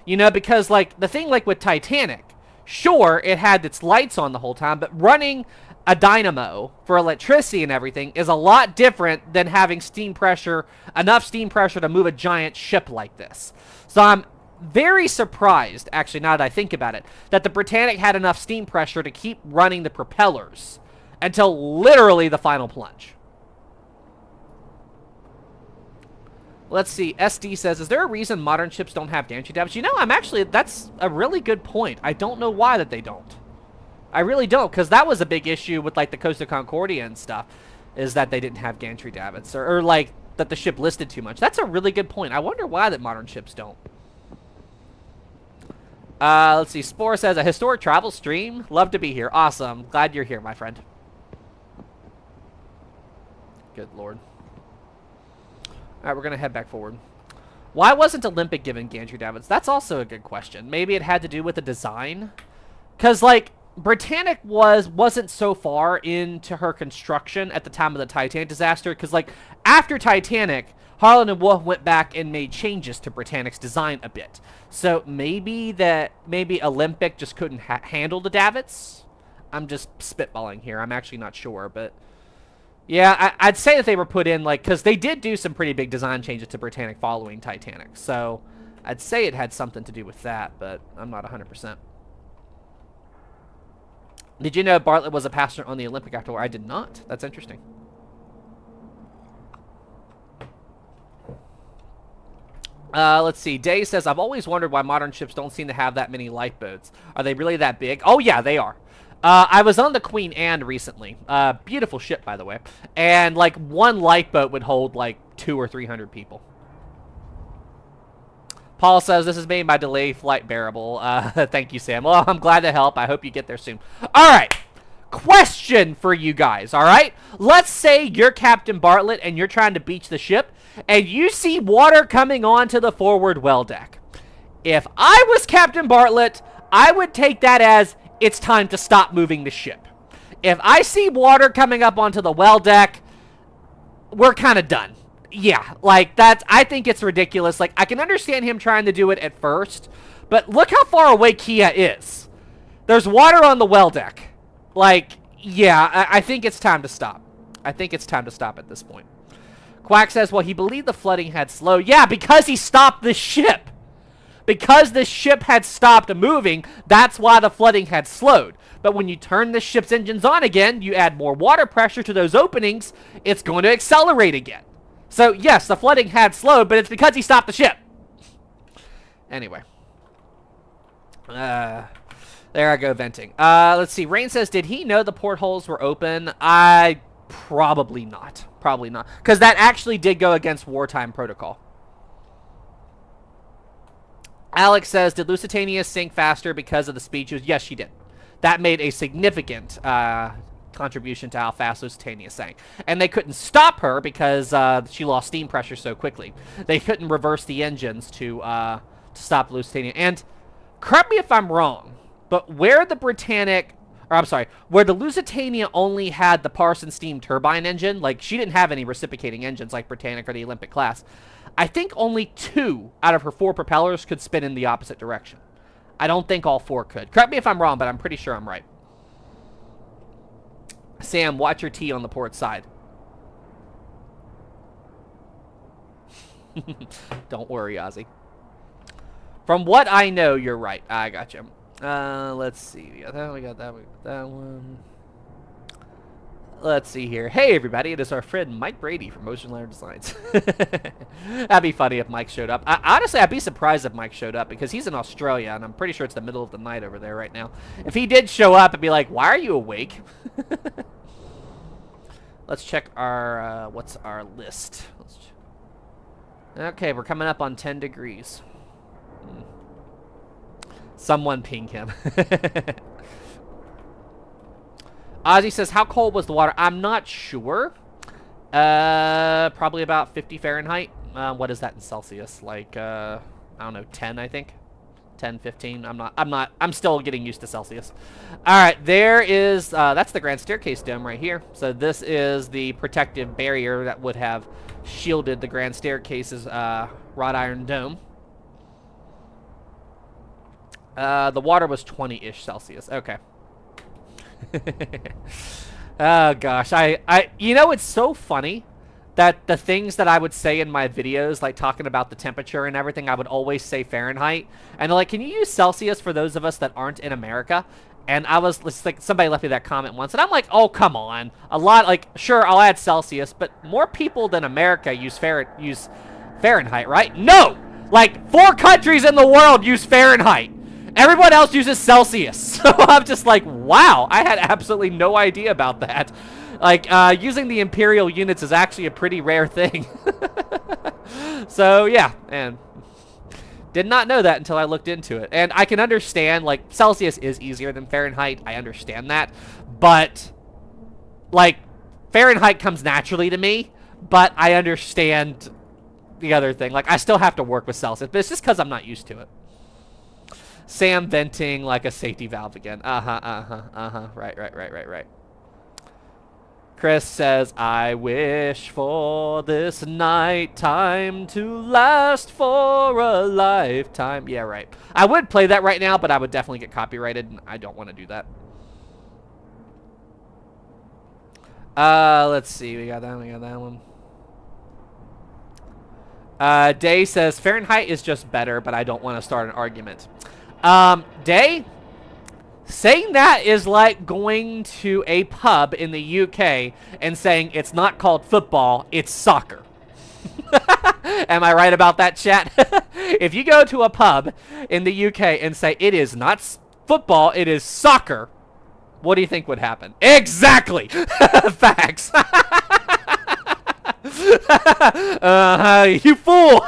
You know, because, like, the thing, like, with Titanic, sure, it had its lights on the whole time, but running a dynamo for electricity and everything is a lot different than having steam pressure, enough steam pressure to move a giant ship like this. So I'm very surprised, actually, now that I think about it, that the Britannic had enough steam pressure to keep running the propellers until literally the final plunge. Let's see. SD says, is there a reason modern ships don't have gantry davits? You know, that's a really good point. I don't know why that they don't. I really don't, because that was a big issue with, like, the Costa Concordia and stuff, is that they didn't have gantry davits, or like, that the ship listed too much. That's a really good point. I wonder why that modern ships don't. Let's see. Spore says, a historic travel stream. Love to be here. Awesome. Glad you're here, my friend. Good lord. Alright, we're going to head back forward. Why wasn't Olympic given gantry davits? That's also a good question. Maybe it had to do with the design. Because, like, Britannic wasn't so far into her construction at the time of the Titanic disaster. Because, like, after Titanic, Harlan and Wolff went back and made changes to Britannic's design a bit. So maybe Olympic just couldn't handle the davits? I'm just spitballing here. I'm actually not sure, but... Yeah, I'd say that they were put in, like, because they did do some pretty big design changes to Britannic following Titanic. So, I'd say it had something to do with that, but I'm not 100%. Did you know Bartlett was a passenger on the Olympic afterward? I did not. That's interesting. Let's see. Day says, I've always wondered why modern ships don't seem to have that many lifeboats. Are they really that big? Oh, yeah, they are. I was on the Queen Anne recently. Beautiful ship, by the way. And, like, one lifeboat would hold, like, 200 or 300 people. Paul says, this has made my delayed flight bearable. Thank you, Sam. Well, I'm glad to help. I hope you get there soon. All right. Question for you guys, all right? Let's say you're Captain Bartlett and you're trying to beach the ship, and you see water coming onto the forward well deck. If I was Captain Bartlett, I would take that as... it's time to stop moving the ship. If I see water coming up onto the well deck, we're kind of done. Yeah, like, I think it's ridiculous. Like, I can understand him trying to do it at first, but look how far away Kia is. There's water on the well deck. Like, yeah, I think it's time to stop. I think it's time to stop at this point. Quack says, well, he believed the flooding had slowed. Yeah, because he stopped the ship. Because the ship had stopped moving, that's why the flooding had slowed. But when you turn the ship's engines on again, you add more water pressure to those openings, it's going to accelerate again. So, yes, the flooding had slowed, but it's because he stopped the ship. Anyway. There I go venting. Let's see. Rain says, did he know the portholes were open? Probably not. Probably not. Because that actually did go against wartime protocol. Alex says, did Lusitania sink faster because of the speed she was? Yes, she did. That made a significant contribution to how fast Lusitania sank. And they couldn't stop her because she lost steam pressure so quickly. They couldn't reverse the engines to stop Lusitania. And correct me if I'm wrong, but where the Britannic, or I'm sorry, where the Lusitania only had the Parson steam turbine engine, like she didn't have any reciprocating engines like Britannic or the Olympic class, I think only 2 out of her 4 propellers could spin in the opposite direction. I don't think all 4 could. Correct me if I'm wrong, but I'm pretty sure I'm right. Sam, watch your T on the port side. Don't worry, Ozzy. From what I know, you're right. I got you. Let's see. We got that. We got that. We got that one. Let's see here. Hey, everybody. It is our friend Mike Brady from Motion Ladder Designs. That'd be funny if Mike showed up. Honestly, I'd be surprised if Mike showed up because he's in Australia, and I'm pretty sure it's the middle of the night over there right now. If he did show up, I'd be like, why are you awake? Let's check our, what's our list? Okay, we're coming up on 10 degrees. Someone ping him. Ozzy says, how cold was the water? I'm not sure. Probably about 50 Fahrenheit. What is that in Celsius? Like, I don't know, 10, I think. 10, 15. I'm still getting used to Celsius. All right, there is, that's the Grand Staircase dome right here. So this is the protective barrier that would have shielded the Grand Staircase's wrought iron dome. The water was 20-ish Celsius. Okay. Oh gosh, you know, it's so funny that the things that I would say in my videos, like talking about the temperature and everything, I would always say Fahrenheit. And they're like, can you use Celsius for those of us that aren't in America? And I was like, somebody left me that comment once, and I'm like, oh, come on. A lot, like, sure, I'll add Celsius, but more people than America use Fahrenheit, right? No! Like, 4 countries in the world use Fahrenheit. Everyone else uses Celsius. So I'm just like, wow, I had absolutely no idea about that. Like, using the imperial units is actually a pretty rare thing. So, yeah, and did not know that until I looked into it. And I can understand, like, Celsius is easier than Fahrenheit. I understand that. But, like, Fahrenheit comes naturally to me, but I understand the other thing. Like, I still have to work with Celsius, but it's just because I'm not used to it. Sam venting like a safety valve again. Right. Chris says, I wish for this night time to last for a lifetime. Yeah, right. I would play that right now, but I would definitely get copyrighted, and I don't want to do that. Let's see. We got that one. Day says, Fahrenheit is just better, but I don't want to start an argument. Day, saying that is like going to a pub in the UK and saying it's not called football, it's soccer. Am I right about that, chat? If you go to a pub in the UK and say it is not football, it is soccer, what do you think would happen? Exactly! Facts! You fool!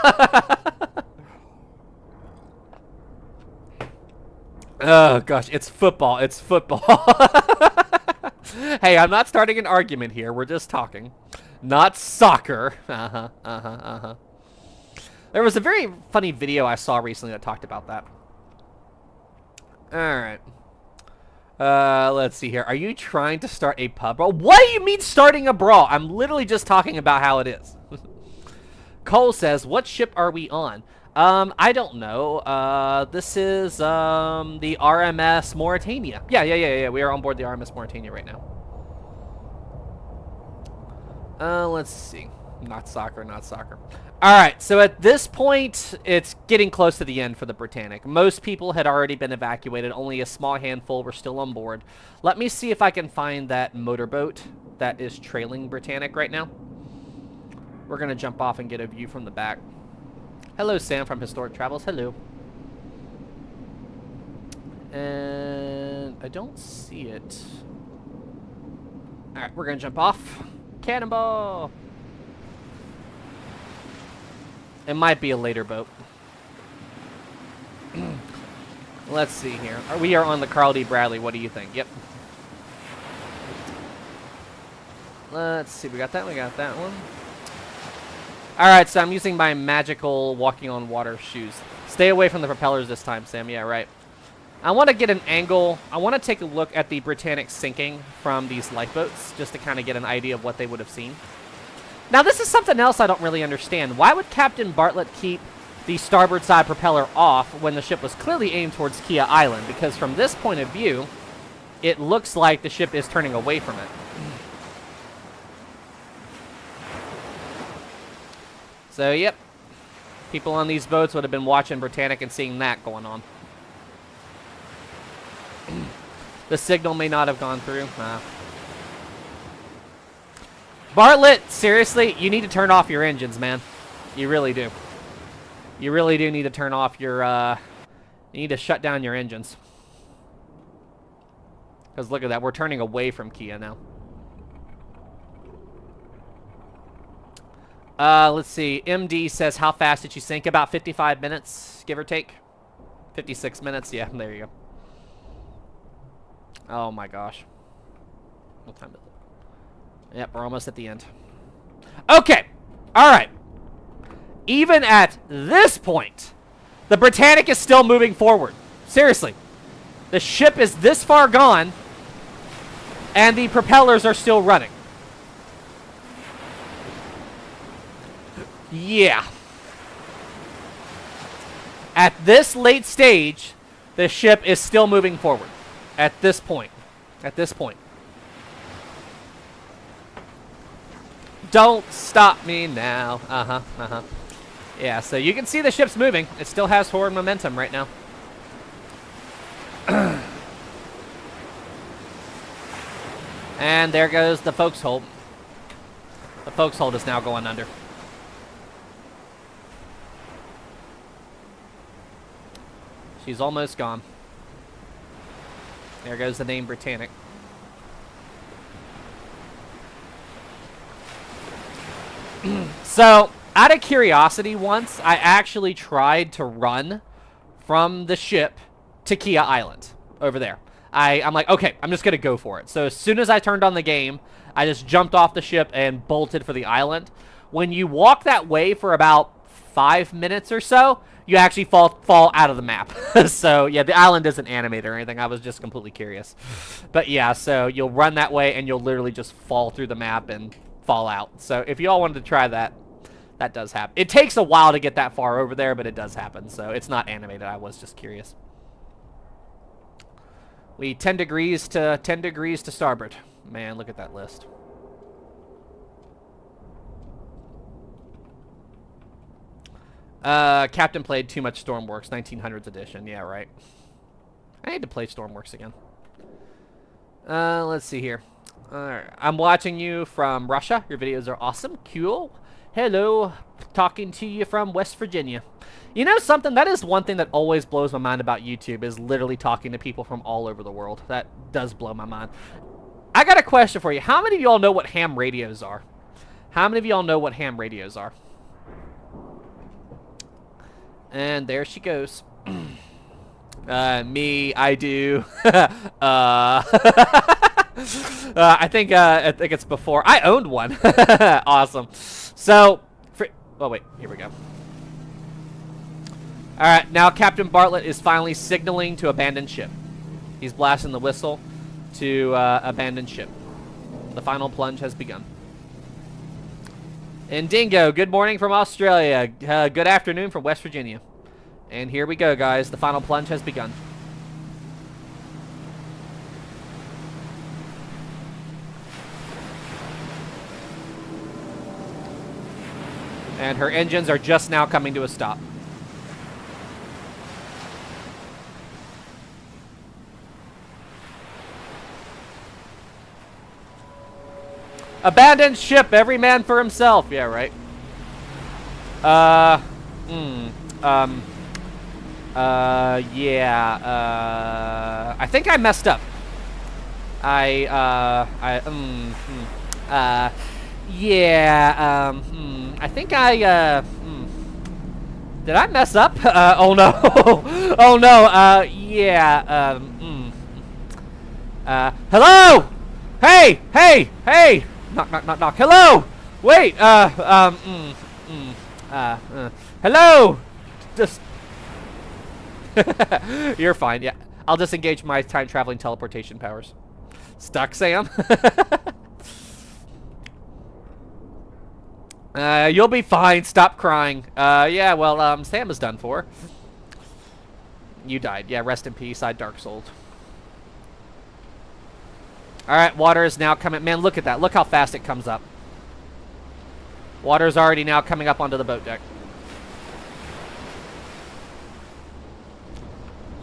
Oh, gosh, it's football. It's football. Hey, I'm not starting an argument here. We're just talking. Not soccer. There was a very funny video I saw recently that talked about that. Alright. Let's see here. Are you trying to start a pub brawl? What do you mean starting a brawl? I'm literally just talking about how it is. Cole says, what ship are we on? I don't know. This is, the RMS Mauritania. Yeah. We are on board the RMS Mauritania right now. Let's see. Not soccer. Alright, so at this point, it's getting close to the end for the Britannic. Most people had already been evacuated. Only a small handful were still on board. Let me see if I can find that motorboat that is trailing Britannic right now. We're going to jump off and get a view from the back. Hello, Sam from Historic Travels. Hello. And I don't see it. Alright, we're going to jump off. Cannonball! It might be a later boat. Let's see here. We are on the Carl D. Bradley. What do you think? Yep. Let's see. We got that one. Alright, so I'm using my magical walking on water shoes. Stay away from the propellers this time, Sam. Yeah, right. I want to get an angle. I want to take a look at the Britannic sinking from these lifeboats, just to kind of get an idea of what they would have seen. Now, this is something else I don't really understand. Why would Captain Bartlett keep the starboard side propeller off when the ship was clearly aimed towards Kia Island? Because from this point of view, it looks like the ship is turning away from it. So, yep. People on these boats would have been watching Britannic and seeing that going on. The signal may not have gone through. Bartlett, seriously, you need to turn off your engines, man. You really do. You really do need to turn off your, you need to shut down your engines. Because look at that, we're turning away from Kia now. Let's see. MD says, how fast did you sink? About 55 minutes, give or take. 56 minutes, yeah, there you go. Oh my gosh. What time is it? Yep, we're almost at the end. Okay, alright. Even at this point, the Britannic is still moving forward. Seriously. The ship is this far gone, and the propellers are still running. Yeah. At this late stage, the ship is still moving forward. At this point. At this point. Don't stop me now. Yeah, so you can see the ship's moving. It still has forward momentum right now. And there goes the forecastle. The forecastle is now going under. She's almost gone. There goes the name Britannic. So, out of curiosity once, I actually tried to run from the ship to Kia Island over there. I'm like, okay, I'm just going to go for it. So, as soon as I turned on the game, I just jumped off the ship and bolted for the island. When you walk that way for about 5 minutes or so, you actually fall out of the map. So, yeah, the island isn't animated or anything. I was just completely curious. But, yeah, so you'll run that way, and you'll literally just fall through the map and fall out. So, if you all wanted to try that, that does happen. It takes a while to get that far over there, but it does happen. So, it's not animated. I was just curious. We 10 degrees to starboard. Man, look at that list. Captain played too much Stormworks, 1900s edition. Yeah, right. I need to play Stormworks again. Let's see here. Alright. I'm watching you from Russia. Your videos are awesome. Cool. Hello. Talking to you from West Virginia. You know something? That is one thing that always blows my mind about YouTube, is literally talking to people from all over the world. That does blow my mind. I got a question for you. How many of y'all know what ham radios are? How many of y'all know what ham radios are? And there she goes. Me, I do. I think it's before. I owned one. Awesome. So, oh wait, here we go. All right, now Captain Bartlett is finally signaling to abandon ship. He's blasting the whistle to abandon ship. The final plunge has begun. And Dingo, good morning from Australia. Good afternoon from West Virginia. And here we go, guys. The final plunge has begun. And her engines are just now coming to a stop. Abandoned ship, every man for himself. Yeah, right. Yeah, I think I messed up. Yeah, I think did I mess up? Oh no. Oh no, yeah, hello! Hey! Hey! Hey! Knock, knock, knock, knock. Hello! Wait, hello! Just... You're fine, yeah. I'll disengage my time-traveling teleportation powers. Stuck, Sam? You'll be fine. Stop crying. Yeah, well, Sam is done for. You died. Yeah, rest in peace. I Dark Souled. Alright, water is now coming. Man, look at that. Look how fast it comes up. Water is already now coming up onto the boat deck.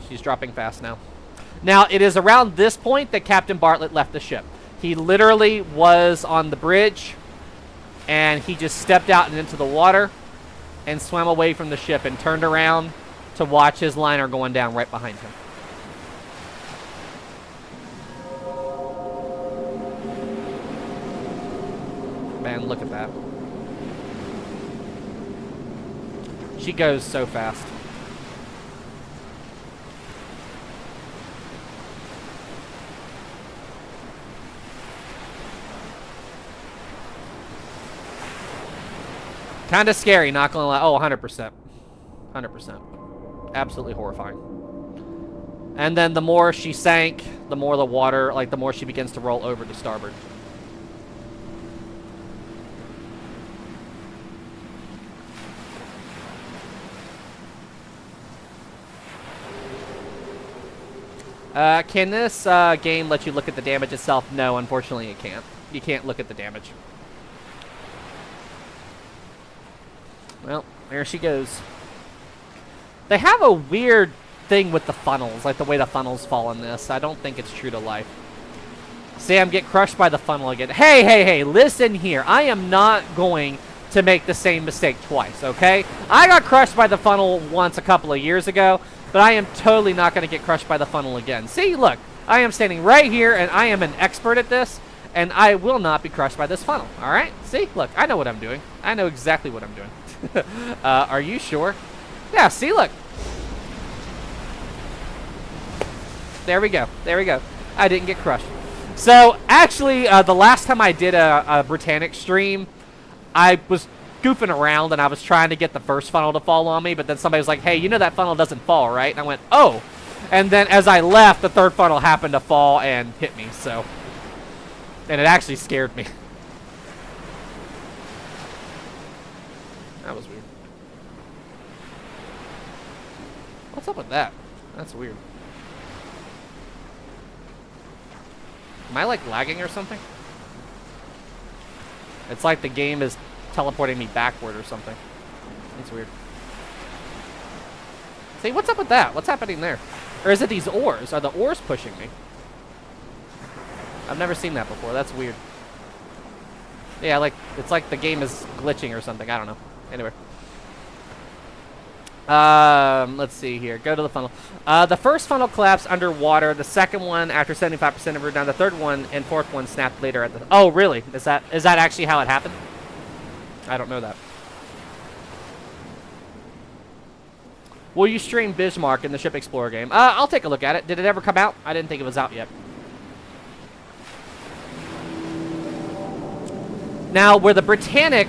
She's dropping fast now. Now, it is around this point that Captain Bartlett left the ship. He literally was on the bridge, and he just stepped out and into the water and swam away from the ship and turned around to watch his liner going down right behind him. Man, look at that. She goes so fast. Kind of scary, not gonna lie. Oh, 100%. 100%. Absolutely horrifying. And then the more she sank, the more the water, like the more she begins to roll over to starboard. Can this game let you look at the damage itself? No, unfortunately it can't. You can't look at the damage. Well, there she goes. They have a weird thing with the funnels, like the way the funnels fall in this. I don't think it's true to life. Sam, get crushed by the funnel again. Hey, hey, hey, listen here. I am not going to make the same mistake twice, okay? I got crushed by the funnel once a couple of years ago, but I am totally not going to get crushed by the funnel again. See, look, I am standing right here, and I am an expert at this, and I will not be crushed by this funnel, all right? See, look, I know what I'm doing. I know exactly what I'm doing. Are you sure? Yeah, see, look. There we go. There we go. I didn't get crushed. So, actually, the last time I did a Britannic stream, I was goofing around and I was trying to get the first funnel to fall on me, but then somebody was like, hey, you know that funnel doesn't fall, right? And I went, oh. And then as I left, the third funnel happened to fall and hit me, so. And it actually scared me. That was weird. What's up with that? That's weird. Am I like lagging or something? It's like the game is teleporting me backward or something. It's weird. See, what's up with that? What's happening there? Or is it these oars? Are the oars pushing me? I've never seen that before. That's weird. Yeah, like it's like the game is glitching or something. I don't know. Anyway. Let's see here. Go to the funnel. The first funnel collapsed underwater. The second one after 75% of her down. The third one and fourth one snapped later at the... Oh, really? Is that actually how it happened? I don't know that. Will you stream Bismarck in the Ship Explorer game? I'll take a look at it. Did it ever come out? I didn't think it was out yet. Now, where the Britannic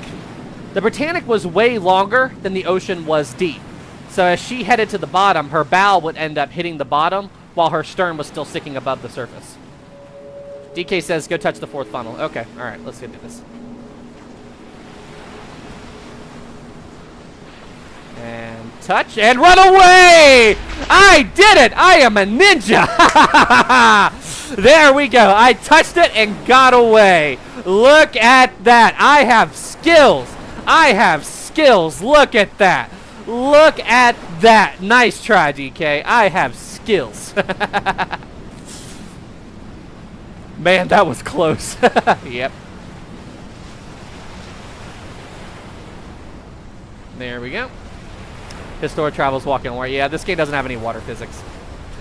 was way longer than the ocean was deep. So as she headed to the bottom, her bow would end up hitting the bottom while her stern was still sticking above the surface. DK says, go touch the fourth funnel. Okay, all right, let's get to this. And touch and run away! I did it! I am a ninja! There we go. I touched it and got away. Look at that. I have skills. I have skills. Look at that. Look at that. Nice try, DK. I have skills. Man, that was close. Yep. There we go. Historic travels walking on water. Yeah, this game doesn't have any water physics.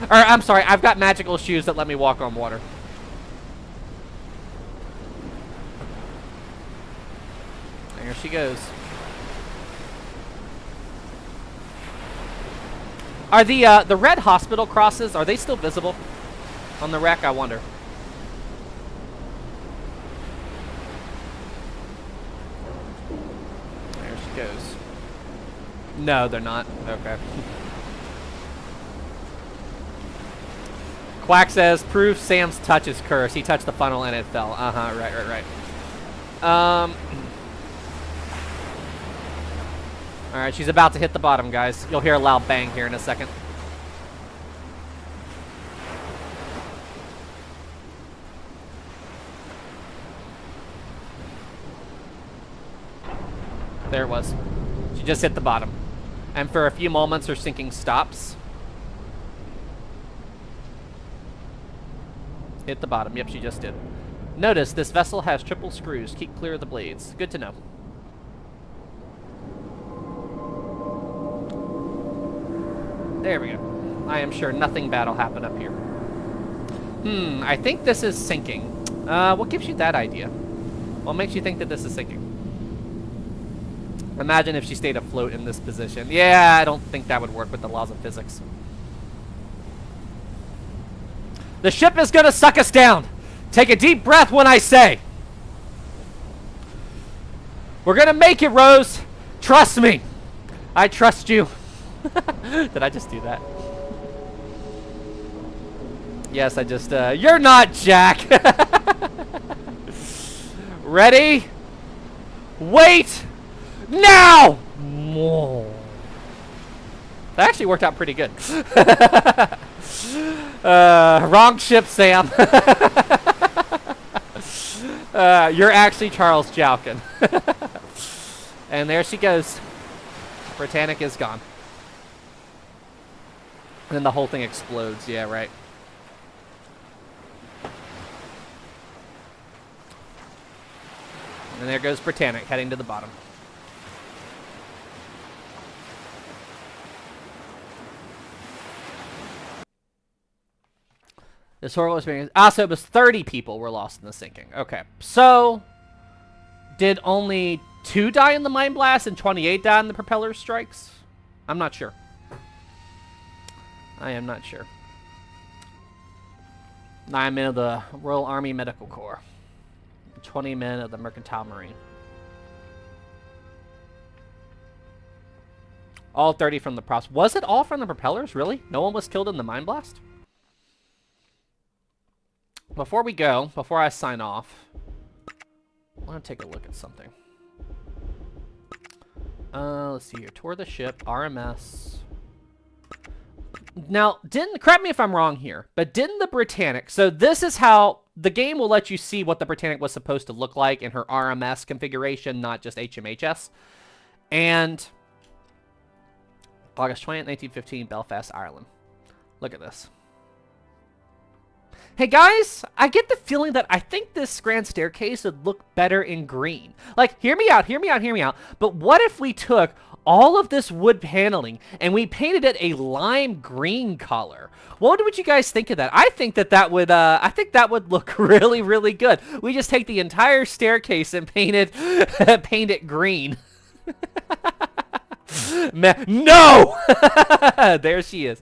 Or, I'm sorry, I've got magical shoes that let me walk on water. There she goes. Are the red hospital crosses, are they still visible on the wreck? I wonder. There she goes. No, they're not. Okay. Quack says, proof Sam's touch is cursed. He touched the funnel and it fell. Uh-huh, right. Alright, she's about to hit the bottom, guys. You'll hear a loud bang here in a second. There it was. She just hit the bottom. And for a few moments, her sinking stops. Hit the bottom. Yep, she just did. Notice this vessel has triple screws. Keep clear of the blades. Good to know. There we go. I am sure nothing bad will happen up here. I think this is sinking. What gives you that idea? What makes you think that this is sinking? Imagine if she stayed afloat in this position. Yeah, I don't think that would work with the laws of physics. The ship is gonna suck us down. Take a deep breath when I say. We're gonna make it, Rose. Trust me. I trust you. Did I just do that? Yes, I just, you're not Jack. Ready? Wait. Now! Whoa. That actually worked out pretty good. Wrong ship, Sam. You're actually Charles Jalkin. And there she goes. Britannic is gone. And then the whole thing explodes. Yeah, right. And there goes Britannic heading to the bottom. This horrible experience. So it was 30 people were lost in the sinking. Okay. So, did only 2 die in the mine blast and 28 die in the propeller strikes? I'm not sure. I am not sure. 9 men of the Royal Army Medical Corps. 20 men of the Mercantile Marine. All 30 from the props. Was it all from the propellers? Really? No one was killed in the mine blast? Before we go, before I sign off, I want to take a look at something. Let's see here. Tour the ship, RMS. Now, correct me if I'm wrong here, but didn't the Britannic, so this is how, the game will let you see what the Britannic was supposed to look like in her RMS configuration, not just HMHS. And August 20th, 1915, Belfast, Ireland. Look at this. Hey guys, I get the feeling that I think this grand staircase would look better in green. Like, hear me out, hear me out, hear me out. But what if we took all of this wood paneling and we painted it a lime green color? What would you guys think of that? I think that would, I think that would look really, really good. We just take the entire staircase and paint it green. No! There she is.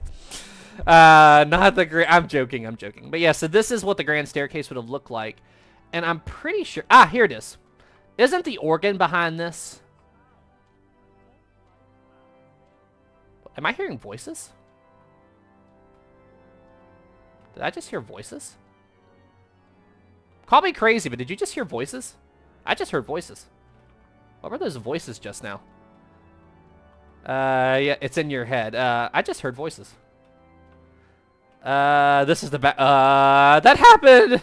Not the grand. I'm joking. But yeah, so this is what the grand staircase would have looked like, and I'm pretty sure. Here it is. Isn't the organ behind this? Am I hearing voices? Did I just hear voices? Call me crazy, but did you just hear voices? I just heard voices. What were those voices just now? Yeah, it's in your head. I just heard voices. This is the that happened!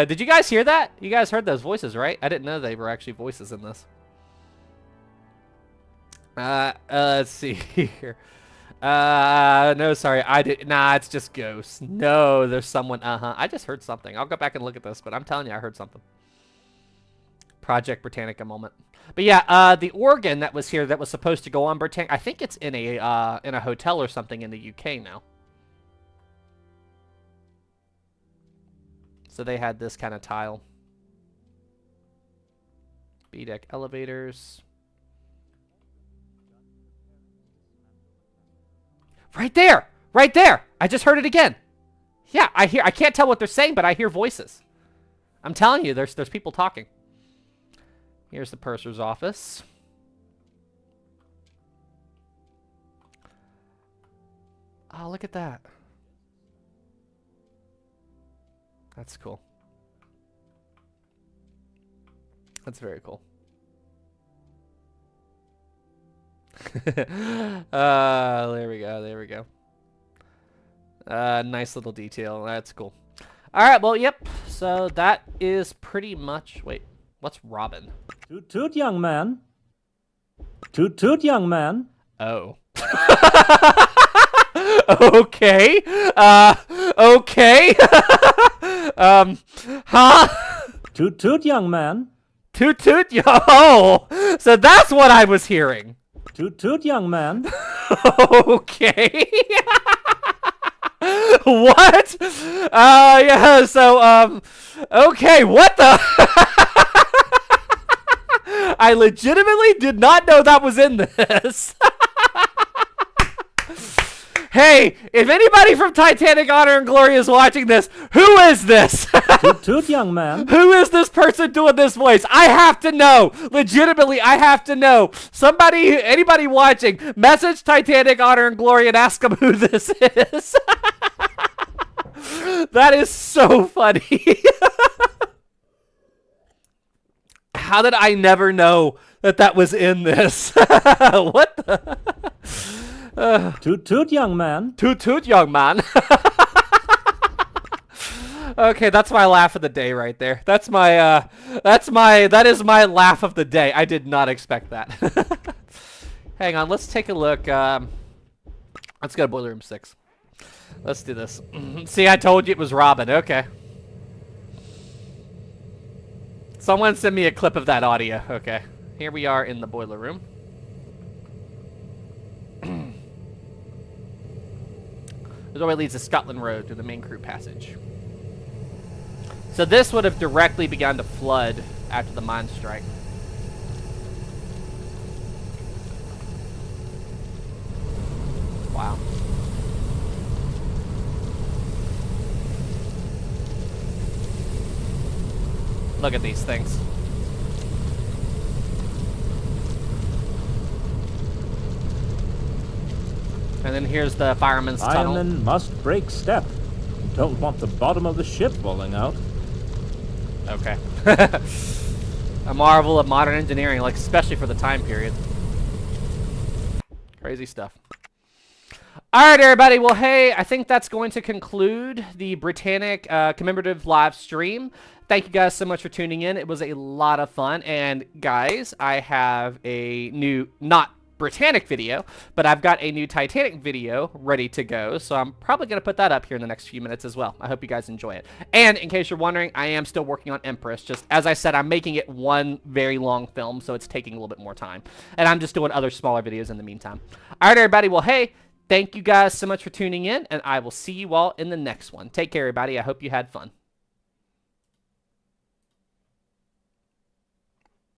Did you guys hear that? You guys heard those voices, right? I didn't know they were actually voices in this. Let's see here. No, sorry, I did. Nah, it's just ghosts. No, there's someone. I just heard something. I'll go back and look at this, but I'm telling you, I heard something. Project Britannica moment. But yeah, the organ that was here that was supposed to go on Britannica, I think it's in a hotel or something in the UK now. So they had this kind of tile. B-deck elevators. Right there! Right there! I just heard it again. Yeah, I can't tell what they're saying, but I hear voices. I'm telling you, there's people talking. Here's the purser's office. Oh, look at that. That's cool. That's very cool. There we go. There we go. Nice little detail. That's cool. All right. Well, yep. So that is pretty much. Wait, what's Robin? Toot toot, young man. Toot toot, young man. Oh. Okay. Okay. Huh? Toot toot, young man. Toot toot. Oh. So that's what I was hearing. Toot toot, young man. Okay. What? Yeah, so, okay, what the? I legitimately did not know that was in this. Hey, if anybody from Titanic Honor and Glory is watching this, who is this? Toot toot, young man. Who is this person doing this voice? I have to know. Legitimately, I have to know. Somebody, anybody watching, message Titanic Honor and Glory and ask them who this is. That is so funny. How did I never know that that was in this? What the? Toot toot, young man. Toot toot, young man. Okay, that's my laugh of the day right there. That is my laugh of the day. I did not expect that. Hang on, let's take a look. Let's go to Boiler Room 6. Let's do this. See, I told you it was Robin. Okay. Someone send me a clip of that audio. Okay. Here we are in the Boiler Room. The doorway leads to Scotland Road through the main crew passage. So this would have directly begun to flood after the mine strike. Wow. Look at these things. And then here's the fireman's tunnel. Firemen must break step. Don't want the bottom of the ship falling out. Okay. A marvel of modern engineering, like especially for the time period. Crazy stuff. All right, everybody. Well, hey, I think that's going to conclude the Britannic commemorative live stream. Thank you guys so much for tuning in. It was a lot of fun. And guys, I have a new, not Britannic video, but I've got a new Titanic video ready to go, so I'm probably going to put that up here in the next few minutes as well. I hope you guys enjoy it. And in case you're wondering, I am still working on Empress. Just as I said, I'm making it one very long film, so it's taking a little bit more time. And I'm just doing other smaller videos in the meantime. All right, everybody. Well, hey, thank you guys so much for tuning in, and I will see you all in the next one. Take care, everybody. I hope you had fun.